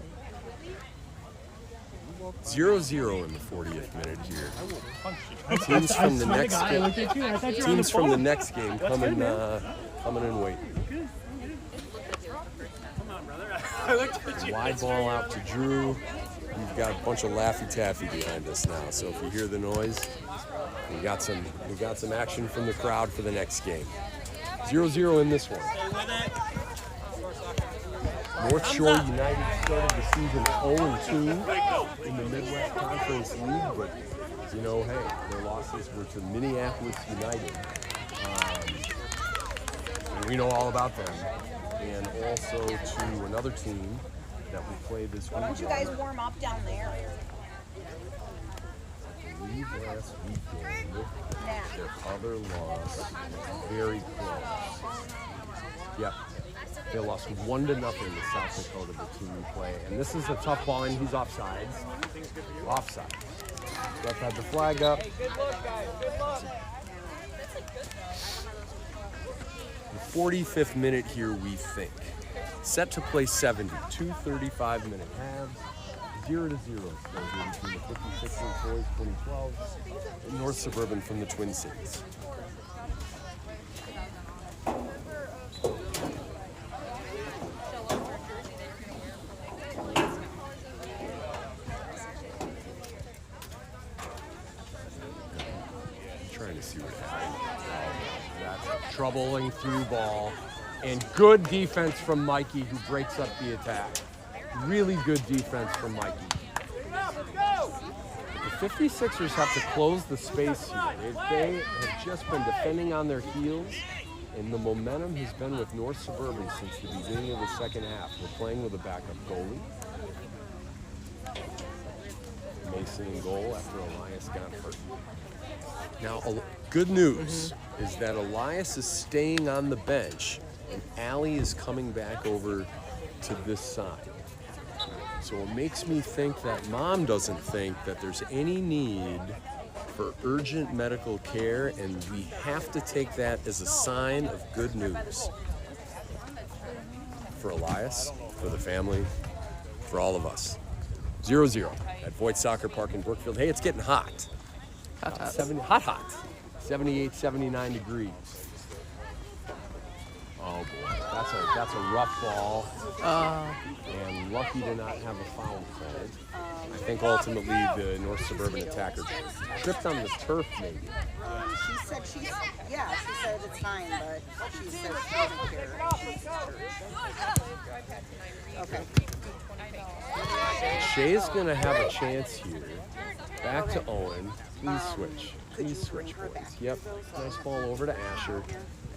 0-0 in the 40th minute here. Teams from the next game. Teams from the next game coming and waiting. Wide ball out to Drew. We've got a bunch of Laffy Taffy behind us now, so if you hear the noise, we got some action from the crowd for the next game. 0-0 in this one. North Shore United started the season 0-2 in the Midwest Conference League, but you know, hey, their losses were to Minneapolis United. And we know all about them, and also to another team that we played this week. Why don't you guys warm up down there? I believe last weekend, their other loss, very close. Yep. They lost 1-0 to South Dakota, the team we play. And this is a tough ball, and he's offsides. Offside. Ref had the flag up. Good luck, guys. Good luck. The 45th minute here, we think. Set to play 70, 2:35-minute halves. 0-0 still here between the 56ers boys, 2012, and North Suburban from the Twin Cities. Trying to see what happens. That's a troubling through ball. And good defense from Mikey, who breaks up the attack. Really good defense from Mikey. The 56ers have to close the space here. They have just been defending on their heels, and the momentum has been with North Suburban since the beginning of the second half. We're playing with a backup goalie. Mason in goal after Elias got hurt. Now, good news is that Elias is staying on the bench, and Allie is coming back over to this side. So it makes me think that Mom doesn't think that there's any need for urgent medical care, and we have to take that as a sign of good news. For Elias, for the family, for all of us. 0-0 at Voight Soccer Park in Brookfield. Hey, it's getting hot. Hot. 78, 79 degrees. Oh boy, that's a rough ball, and lucky to not have a foul called. I think ultimately the North Suburban attacker tripped on the turf maybe. She said she said it's fine, but she said she doesn't care. Okay. Shay's gonna have a chance here. Back to Owen. Please switch, boys. Yep, nice ball over to Asher.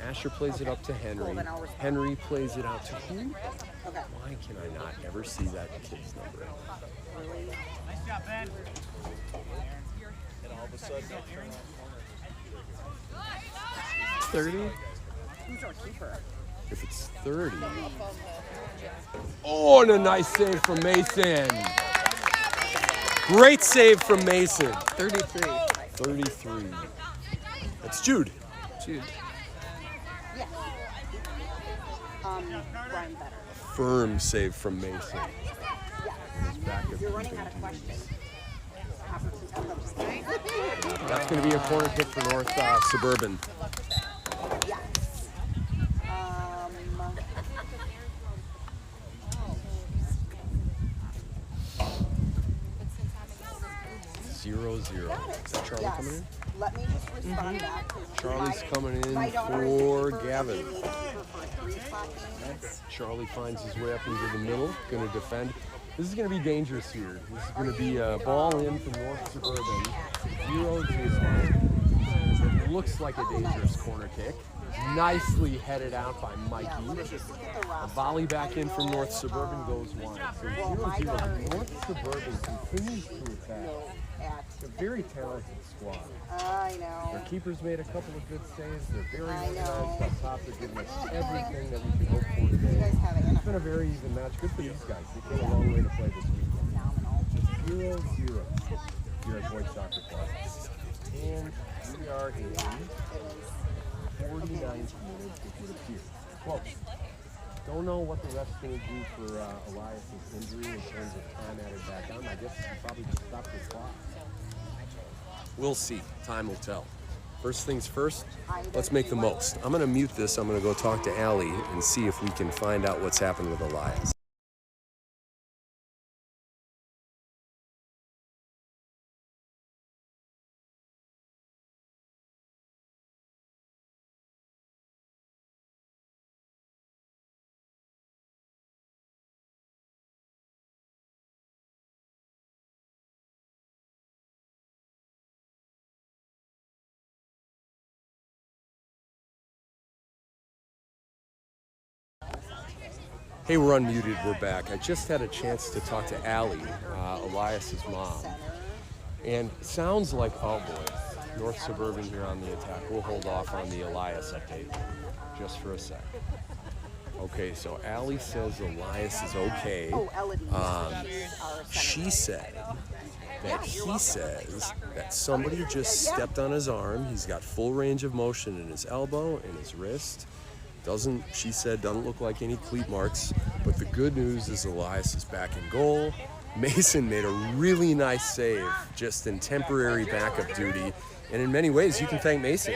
Asher plays it up to Henry. Henry plays it out to who? Why can I not ever see that kid's number? Nice job, Ben. And all of a sudden, 30? Who's our keeper? If it's 30. Oh, and a nice save from Mason. Great save from Mason. 33. 33. That's Jude. Jude. Yeah. Run better. Firm save from Mason. Yeah. He's back at You're running out of questions. That's going to be a corner kick for North Suburban. Yes. 0-0. Is that Charlie Yes. coming in? Let me just respond back. 'Cause Charlie's coming in my daughter for is Gavin. they need to keep her for a 3 o'clock game. Charlie finds his way up into the middle, going to defend. This is going to be dangerous here. This is going to be a ball in from North Suburban. 0-0. It looks like a dangerous corner kick. Nicely headed out by Mikey. A volley back in from North Suburban goes wide. So 0-0. North Suburban continues to attack. It's a very talented squad. I know. Their keepers made a couple of good saves. They're very I know. organized up top. They're giving us everything that we can hope for You today. guys have it in It's been a very even match. Good for these guys. They came a long way to play this weekend. phenomenal. 0-0 here at Boyd Soccer Club. And we are in 49th minute, it would appear. Close. Don't know what the ref's going to do for Elias's injury in terms of time added back on. I guess he probably just stopped the clock. We'll see. Time will tell. First things first, let's make the most. I'm going to mute this. I'm going to go talk to Allie and see if we can find out what's happened with Elias. Hey, we're unmuted. We're back. I just had a chance to talk to Allie, Elias's mom. And it sounds like, oh boy, North Suburban here on the attack. We'll hold off on the Elias update just for a sec. Okay, so Allie says Elias is okay. Oh, Elodie. She said that he says that somebody just stepped on his arm. He's got full range of motion in his elbow and his wrist. She said, doesn't look like any cleat marks. But the good news is Elias is back in goal. Mason made a really nice save just in temporary backup duty. And in many ways, you can thank Mason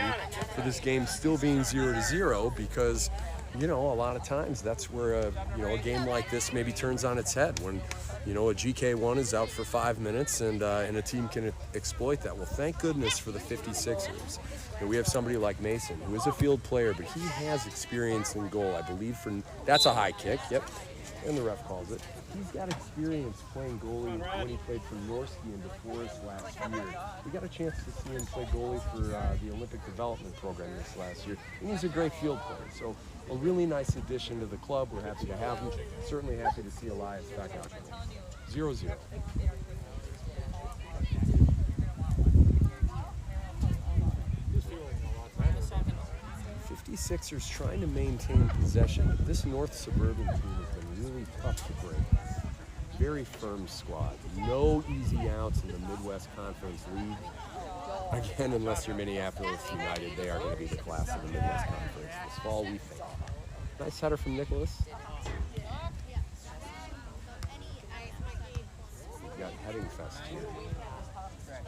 for this game still being 0-0 because, you know, a lot of times that's where a game like this maybe turns on its head when, you know, a GK1 is out for 5 minutes and a team can exploit that. Well, thank goodness for the 56ers. And we have somebody like Mason, who is a field player, but he has experience in goal, I believe. That's a high kick, yep, and the ref calls it. He's got experience playing goalie when he played for Norski and DeForest last year. We got a chance to see him play goalie for the Olympic Development Program this last year, and he's a great field player. So a really nice addition to the club. We're happy to have him. Certainly happy to see Elias back out there. 0-0. 56ers trying to maintain possession, but this North Suburban team has been really tough to break. Very firm squad. No easy outs in the Midwest Conference League. Again, unless you're Minneapolis United, they are going to be the class of the Midwest Conference this fall, we think. Nice header from Nicholas. We've got heading fest here.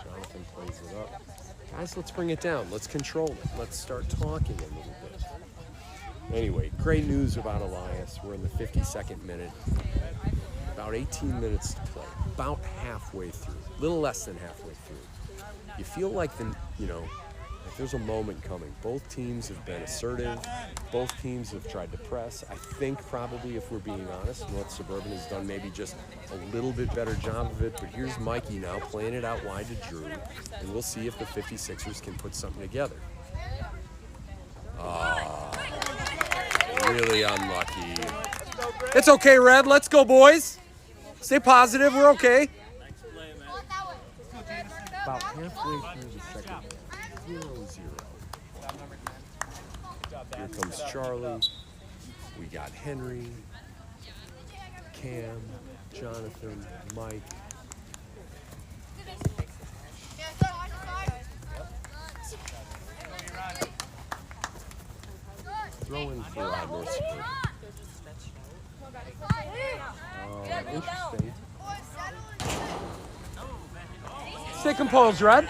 Jonathan plays it up. Guys, let's bring it down. Let's control it. Let's start talking a little bit. Anyway, great news about Elias. We're in the 52nd minute. About 18 minutes to play. About halfway through. A little less than halfway through. You feel like there's a moment coming. Both teams have been assertive. Both teams have tried to press. I think probably, if we're being honest, North Suburban has done maybe just a little bit better job of it. But here's Mikey now playing it out wide to Drew. And we'll see if the 56ers can put something together. Really unlucky. It's okay, Red. Let's go, boys. Stay positive. We're okay. About halfway through the second half. 0-0. Here comes Charlie. We got Henry, Cam, Jonathan, Mike. for North Suburban. Interesting. Stay composed, Red.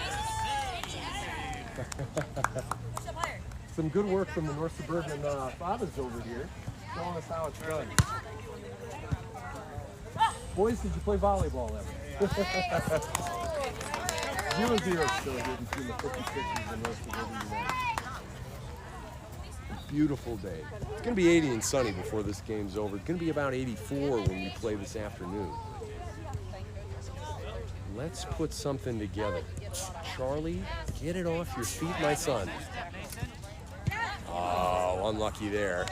Some good work from the North Suburban fathers over here, showing us how it's done. Boys, did you play volleyball ever? 0-0 still here between the 56ers and North Suburban United. Beautiful day. It's going to be 80 and sunny before this game's over. It's going to be about 84 when we play this afternoon. Let's put something together. Charlie, get it off your feet, my son. Oh, unlucky there.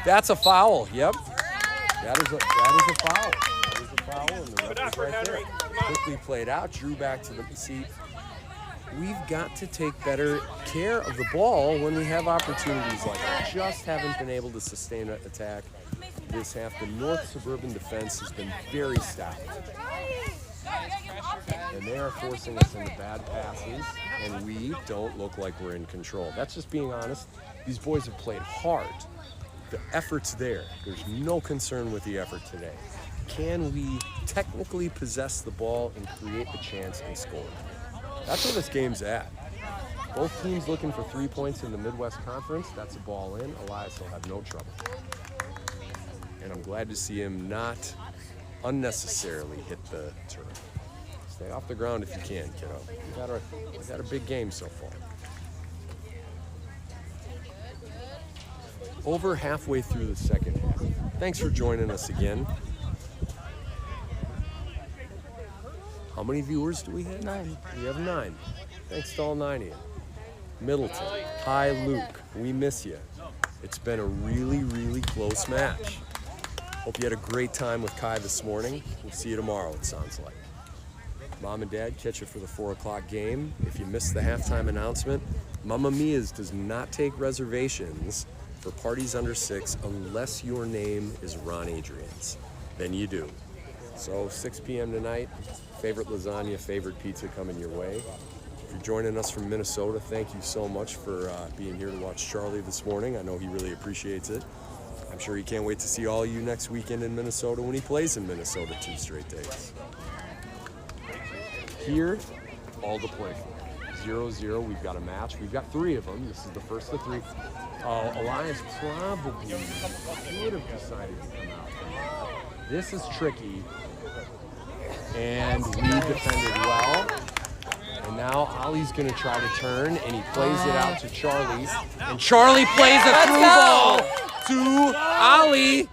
That's a foul. Yep. That is a foul. That is a foul, and the ref is right there. Quickly played out, drew back to the seat. We've got to take better care of the ball when we have opportunities like that. Just haven't been able to sustain an attack this half. The North Suburban defense has been very stout. And they are forcing us into bad passes, and we don't look like we're in control. That's just being honest. These boys have played hard. The effort's there. There's no concern with the effort today. Can we technically possess the ball and create the chance and score? That's where this game's at. Both teams looking for 3 points in the Midwest Conference. That's a ball in. Elias will have no trouble. And I'm glad to see him not unnecessarily hit the turf. Stay off the ground if you can, kiddo. We've had a big game so far. Over halfway through the second half. Thanks for joining us again. How many viewers do we have? 9. We have 9. Thanks to all 9 of you. Middleton, hi Luke, we miss you. It's been a really, really close match. Hope you had a great time with Kai this morning. We'll see you tomorrow, it sounds like. Mom and Dad, catch you for the 4 o'clock game. If you missed the halftime announcement, Mamma Mia's does not take reservations for parties under 6 unless your name is Ron Adrian's. Then you do. So 6 p.m. tonight, favorite lasagna, favorite pizza coming your way. If you're joining us from Minnesota, thank you so much for being here to watch Charlie this morning. I know he really appreciates it. I'm sure he can't wait to see all you next weekend in Minnesota when he plays in Minnesota 2 straight days. Here, all to play for. 0-0, we've got a match. We've got 3 of them. This is the first of 3. Elias probably would have decided to come out. This is tricky, and we defended well. And now Ollie's going to try to turn, and he plays it out to Charlie. And Charlie plays a through ball to Ollie.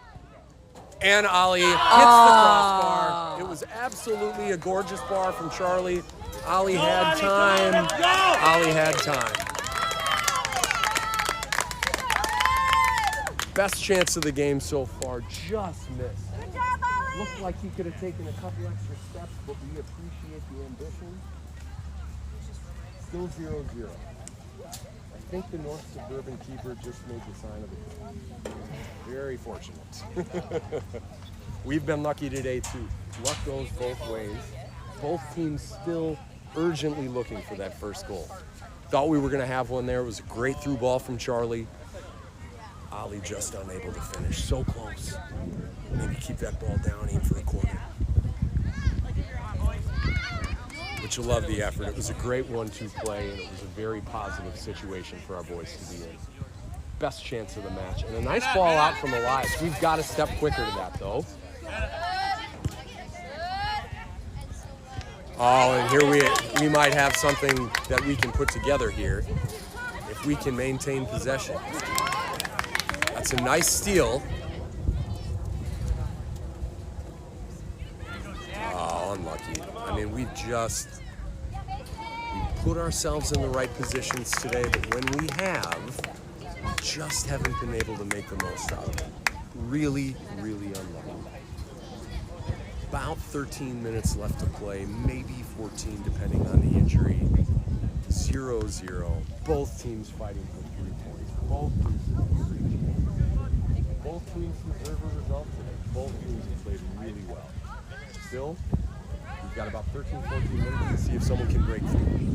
And Ollie hits the crossbar. It was absolutely a gorgeous bar from Charlie. Ollie had time. Ollie had time. Best chance of the game so far, just missed. Looked like he could have taken a couple extra steps, but we appreciate the ambition. Still 0-0. I think the North Suburban keeper just made the sign of the cross. Very fortunate. We've been lucky today too. Luck goes both ways. Both teams still urgently looking for that first goal. Thought we were going to have one there. It was a great through ball from Charlie. Ollie just unable to finish. So close. Maybe keep that ball down, aim for a corner. But you love the effort. It was a great 1-2 play, and it was a very positive situation for our boys to be in. Best chance of the match. And a nice ball out from Elias. We've got to step quicker to that, though. Oh, and here we might have something that we can put together here if we can maintain possession. That's a nice steal. Oh, unlucky. I mean, we put ourselves in the right positions today, but when we have, we just haven't been able to make the most out of it. Really, really unlucky. About 13 minutes left to play, maybe 14 depending on the injury. 0-0. Both teams fighting for 3 points. Both teams deserve a result today. Both teams have played really well. Still, we've got about 13, 14 minutes to see if someone can break through.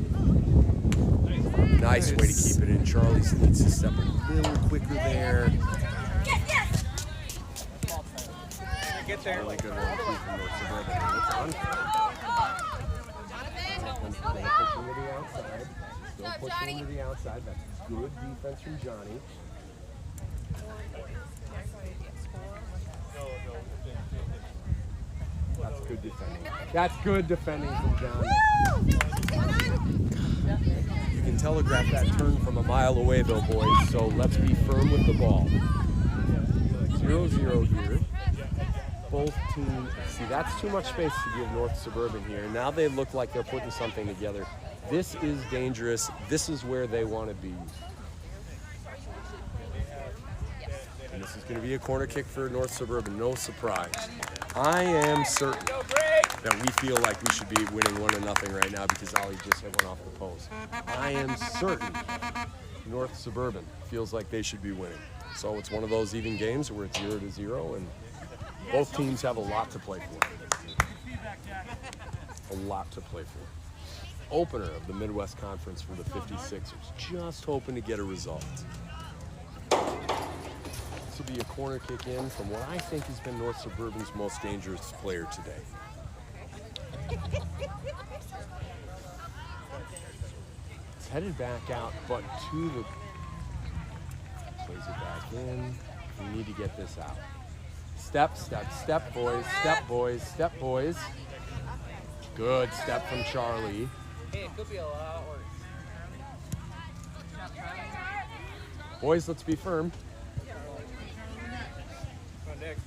Nice way to keep it in. Charlie needs to step a little quicker there. Get there. Really good one too from North Suburban. It's on. Pushing to the outside. Still pushing to the outside. That's good defense from Johnny. That's good defending. That's good defending from Johnny. You can telegraph that turn from a mile away though, boys, so let's be firm with the ball. 0-0 here. Both teams, see, that's too much space to give North Suburban here. Now they look like they're putting something together. This is dangerous. This is where they want to be. And this is going to be a corner kick for North Suburban, no surprise. I am certain that we feel like we should be winning 1-0 right now because Ali just hit one off the post. I am certain North Suburban feels like they should be winning. So it's one of those even games where it's 0-0 and both teams have a lot to play for. A lot to play for. Opener of the Midwest Conference for the 56ers. Just hoping to get a result. This will be a corner kick in from what I think has been North Suburban's most dangerous player today. It's headed back out, but to the... Plays it back in. We need to get this out. Step, step, step, boys. Step, boys. Step, boys. Good step from Charlie. Hey, it could be a lot worse. Boys, let's be firm. Come on, Nick.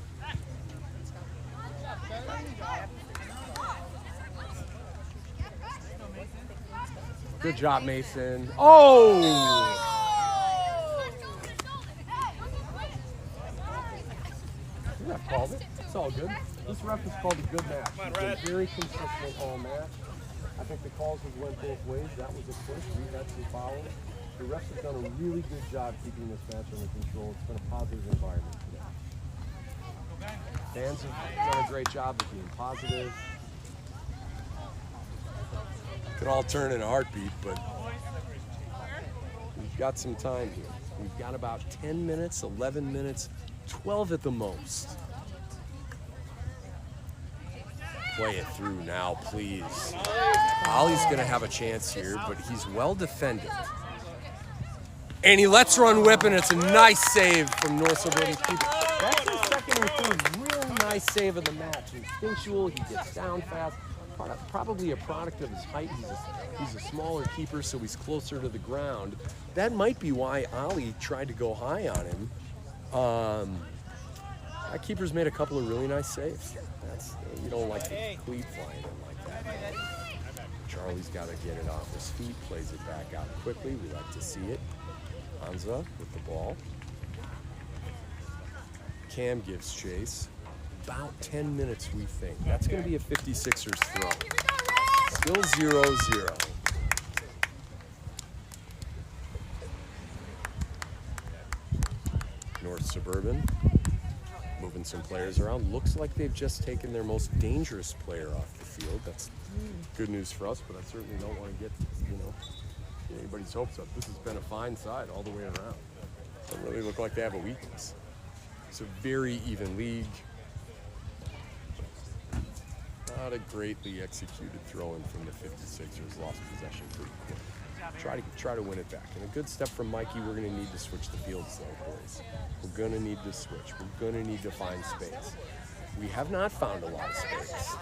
Good job, Mason. Oh! The ref called it. It's all good. This ref has called a good match. He's been very consistent all match. I think the calls have went both ways. That was a push. We've had some fouls. The refs have done a really good job keeping this match under control. It's been a positive environment today. Fans have done a great job of being positive. Could all turn in a heartbeat, but we've got some time here. We've got about 10 minutes, 11 minutes, 12 at the most. Play it through now, please. Ollie's gonna have a chance here, but he's well defended. And he lets run whip, and it's a nice save from North Suburban's keeper. That's his second or third real nice save of the match. Instinctual, he gets down fast. Probably a product of his height. He's a smaller keeper, so he's closer to the ground. That might be why Ollie tried to go high on him. That keeper's made a couple of really nice saves. You don't like the cleat flying in like that. Charlie's got to get it off his feet, plays it back out quickly. We like to see it. Hansa with the ball. Cam gives chase. About 10 minutes, we think. That's going to be a 56ers throw. Still 0-0. North Suburban moving some players around. Looks like they've just taken their most dangerous player off the field. That's good news for us, but I certainly don't want to get anybody's hopes up. This has been a fine side all the way around. Doesn't really look like they have a weakness. It's a very even league. Not a greatly executed throw-in from the 56ers. Lost possession pretty quick. Try to win it back. And a good step from Mikey. We're going to need to switch the fields though, boys. We're going to need to switch. We're going to need to find space. We have not found a lot of space.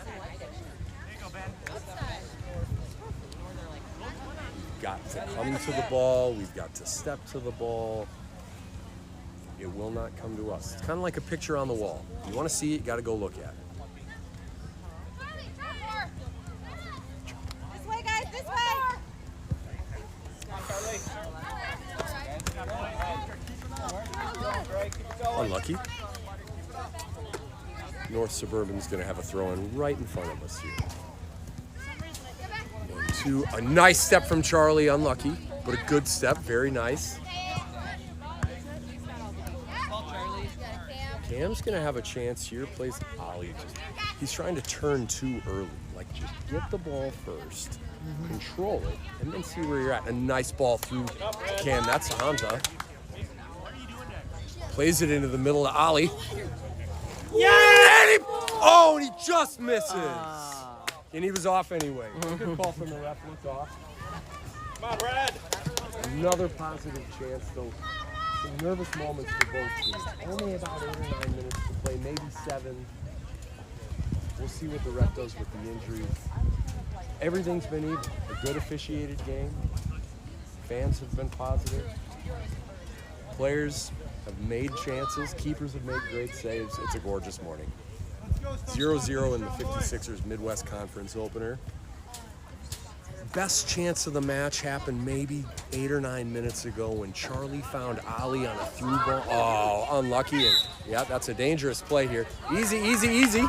We've got to come to the ball. We've got to step to the ball. It will not come to us. It's kind of like a picture on the wall. You want to see it, you got to go look at it. This way, guys, this way. Unlucky. North Suburban's going to have a throw-in right in front of us here. 1-2. A nice step from Charlie. Unlucky, but a good step. Very nice. Cam's going to have a chance here. Plays Ollie. He's trying to turn too early. Like, just get the ball first, control it, and then see where you're at. A nice ball through Cam. That's Hamza. Plays it into the middle of Ollie. Yeah! And he just misses. And he was off anyway. Good call from the ref. Looked off. Come on, Red. Another positive chance, though. Some nervous moments for both teams. Only about 8 or 9 minutes to play, maybe 7. We'll see what the ref does with the injury. Everything's been even. A good officiated game. Fans have been positive. Players have made chances. Keepers have made great saves. It's a gorgeous morning. 0-0 in the 56ers Midwest Conference opener. Best chance of the match happened maybe 8 or 9 minutes ago when Charlie found Ollie on a through ball. Oh, unlucky. And yeah, that's a dangerous play here. Easy, easy, easy.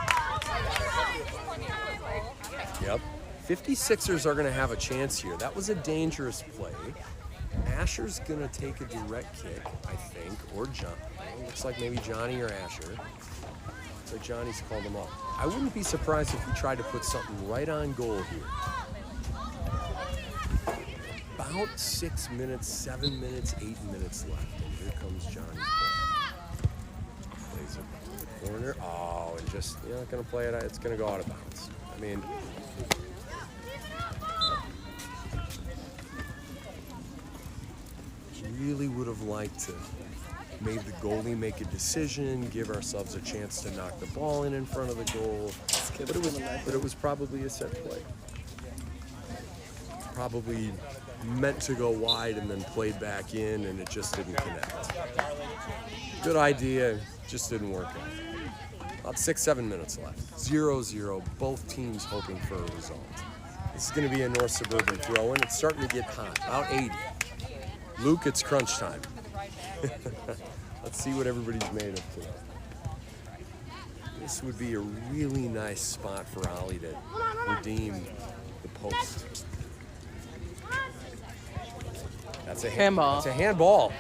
Yep. 56ers are going to have a chance here. That was a dangerous play. Asher's going to take a direct kick, I think, or John. Looks like maybe Johnny or Asher. Looks like Johnny's called him up. I wouldn't be surprised if we tried to put something right on goal here. About 6 minutes, 7 minutes, 8 minutes left. And here comes Johnny's ball. Plays it to the corner. Oh, and just, you're not going to play it. It's going to go out of bounds. I mean, really would have liked to made the goalie make a decision, give ourselves a chance to knock the ball in front of the goal. But it was probably a set play. Probably meant to go wide and then played back in, and it just didn't connect. Good idea, just didn't work out. About 6-7 minutes left. 0-0, both teams hoping for a result. This is going to be a North Suburban throw-in. It's starting to get hot, about 80. Luke, it's crunch time. Let's see what everybody's made of today. This would be a really nice spot for Ollie to redeem the post. That's a handball. That's a handball.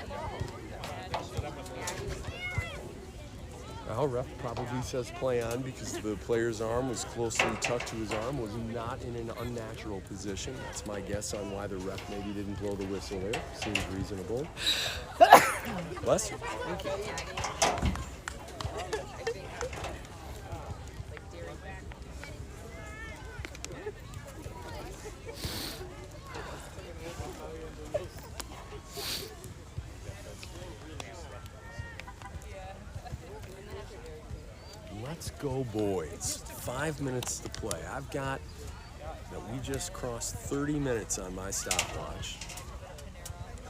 Well, ref probably says play on because the player's arm was closely tucked to his arm, was not in an unnatural position. That's my guess on why the ref maybe didn't blow the whistle there. Seems reasonable. Bless you. Thank you. Let's go, boys. 5 minutes to play. I've got that we just crossed 30 minutes on my stopwatch.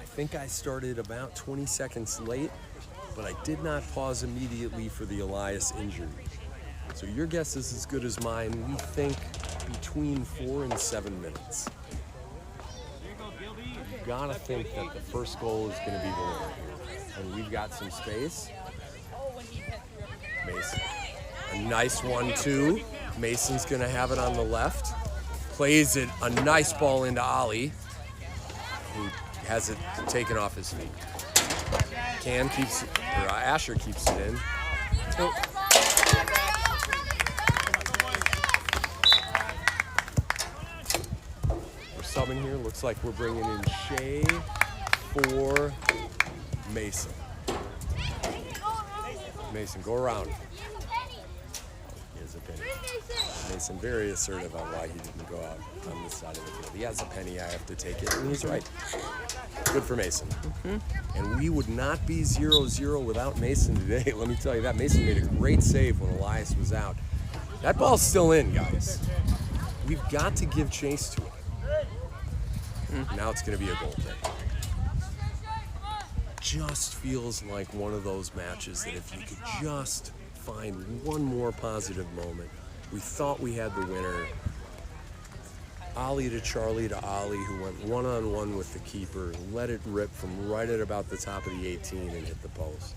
I think I started about 20 seconds late, but I did not pause immediately for the Elias injury. So your guess is as good as mine. We think between 4 and 7 minutes. You gotta think that the first goal is gonna be the winner here. And we've got some space. Mason. A nice one, too. Mason's going to have it on the left. Plays it, a nice ball into Ollie, who has it taken off his feet. Cam keeps it, or Asher keeps it in. Oh. We're subbing here. Looks like we're bringing in Shea for Mason. Mason, go around. Mason very assertive on why he didn't go out on this side of the field. He has a penny, I have to take it, and he's right. Good for Mason. And we would not be 0-0 without Mason today. Let me tell you that. Mason made a great save when Elias was out. That ball's still in, guys. We've got to give chase to it. Now it's going to be a goal kick. Just feels like one of those matches that if you could just find one more positive moment. We thought we had the winner. Ollie to Charlie to Ollie, who went one-on-one with the keeper, let it rip from right at about the top of the 18 and hit the post.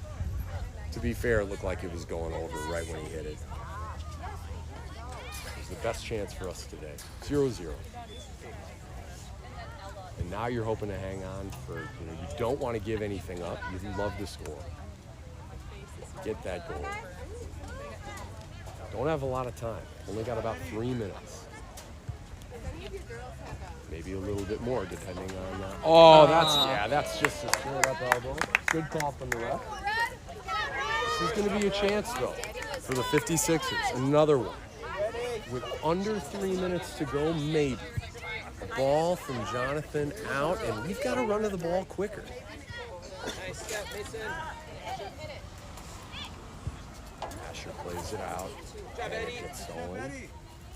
To be fair, it looked like it was going over right when he hit it. It was the best chance for us today. 0-0. And now you're hoping to hang on for, you don't want to give anything up. You'd love to score. get that goal. Don't have a lot of time. Only got about 3 minutes. Maybe a little bit more, depending on. Oh, that's just a straight up elbow. Good call from the ref. This is going to be a chance, though, for the 56ers. Another one. With under 3 minutes to go, maybe. A ball from Jonathan out, and we've got to run to the ball quicker. Nice step, Mason. Asher plays it out. And it gets stolen.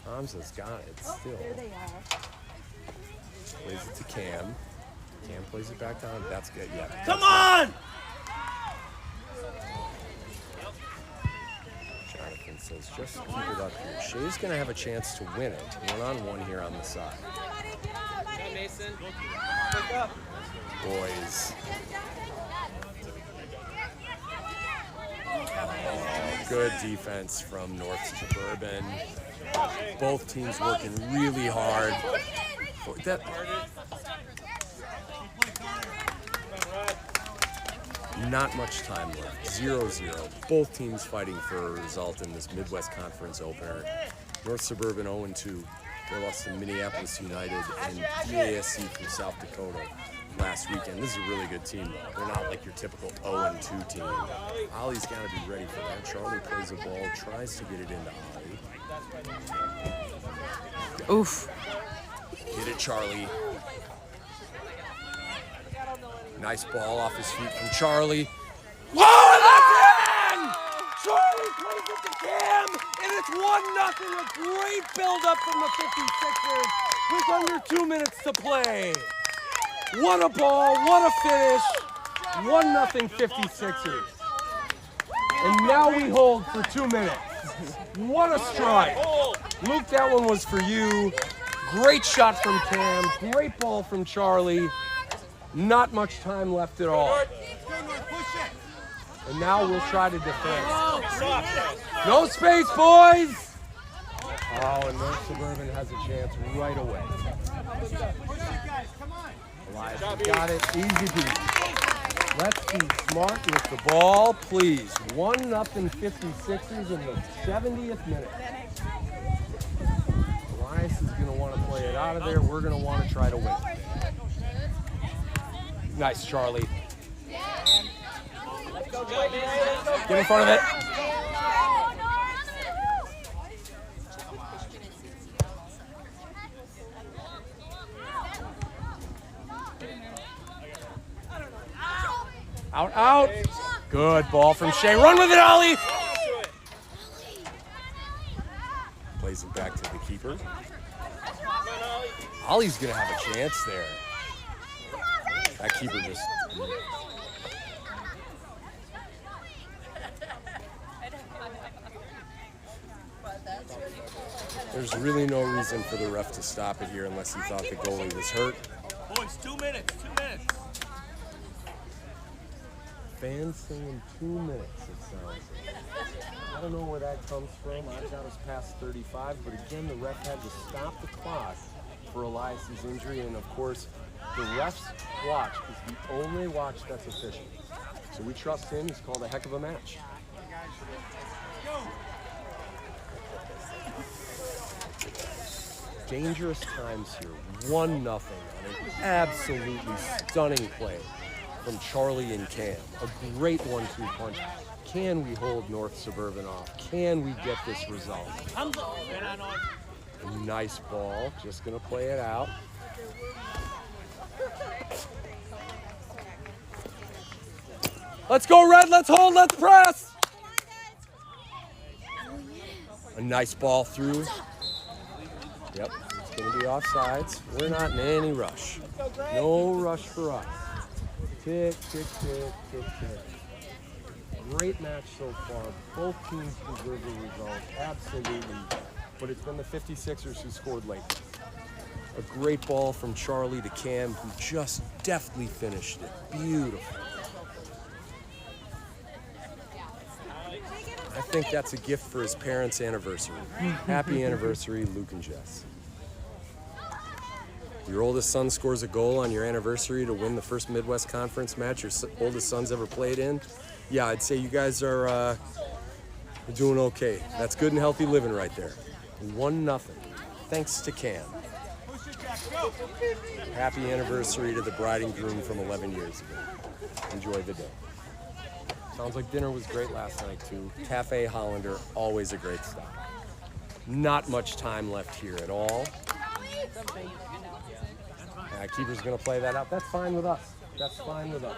Hamza's got it still. There they are. Plays it to Cam. Cam plays it back down. That's good. Yeah. Come on! Jonathan says, just keep it up here. Shea's going to have a chance to win it. 1-on-1 here on the side. Go, Mason. Boys. Good defense from North Suburban. Both teams working really hard. Not much time left. 0-0. Both teams fighting for a result in this Midwest Conference opener. North Suburban 0-2. They lost to Minneapolis United and DASC from South Dakota last weekend. This is a really good team, though. They're not like your typical 0-2 team. Ollie's got to be ready for that. Charlie plays the ball, tries to get it into Ollie. Oof. Get it, Charlie. Nice ball off his feet from Charlie. Oh, and that's in! Charlie plays it to Cam, and it's 1-0. A great build-up from the 56ers with under 2 minutes to play. What a ball, what a finish. 1-0 56ers. And now we hold for 2 minutes. What a strike. Luke, that one was for you. Great shot from Cam, great ball from Charlie. Not much time left at all. And now we'll try to defend. No space, boys! Oh, and North Suburban has a chance right away. Elias got it, easy peasy. Let's be smart with the ball, please. 1-0 56ers in the 70th minute. Elias is going to want to play it out of there. We're going to want to try to win. Nice, Charlie. Get in front of it. Out, out. Good ball from Shea. Run with it, Ollie. Plays it back to the keeper. Ollie's going to have a chance there. That keeper just... There's really no reason for the ref to stop it here unless he thought the goalie was hurt. Boys, 2 minutes, 2 minutes. Fans saying 2 minutes, it sounds like. I don't know where that comes from. I've got us past 35, but again, the ref had to stop the clock for Elias's injury, and of course, the ref's watch is the only watch that's official. So we trust him. He's called a heck of a match. Dangerous times here. 1-0 on an absolutely stunning play from Charlie and Cam. A great 1-2 punch. Can we hold North Suburban off? Can we get this result? A nice ball. Just going to play it out. Let's go, Red. Let's hold. Let's press. A nice ball through. Yep, it's going to be offsides. We're not in any rush. No rush for us. Tick, tick, tick, tick, tick. Great match so far. Both teams deserve a result, absolutely. But it's been the 56ers who scored late. A great ball from Charlie to Cam, who just deftly finished it. Beautiful. I think that's a gift for his parents' anniversary. Happy anniversary, Luke and Jess. Your oldest son scores a goal on your anniversary to win the first Midwest Conference match your oldest son's ever played in. Yeah, I'd say you guys are doing okay. That's good and healthy living right there. 1-0, thanks to Cam. Happy anniversary to the bride and groom from 11 years ago. Enjoy the day. Sounds like dinner was great last night too. Cafe Hollander, always a great stop. Not much time left here at all. Keeper's gonna play that out. That's fine with us. That's fine with us.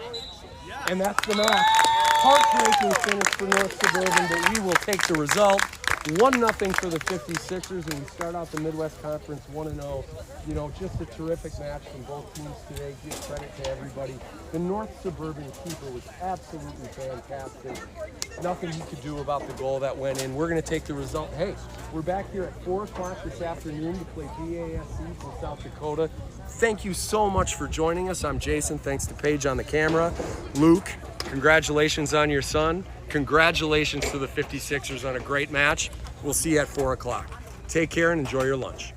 And that's the match. Heartbreaking finish for North Suburban, but we will take the result. 1-0 for the 56ers, and we start out the Midwest Conference 1-0. You know, just a terrific match from both teams today. Give credit to everybody. The North Suburban keeper was absolutely fantastic. Nothing he could do about the goal that went in. We're going to take the result. Hey, we're back here at 4 o'clock this afternoon to play BASC from South Dakota. Thank you so much for joining us. I'm Jason. Thanks to Paige on the camera. Luke, congratulations on your son. Congratulations to the 56ers on a great match. We'll see you at 4 o'clock. Take care and enjoy your lunch.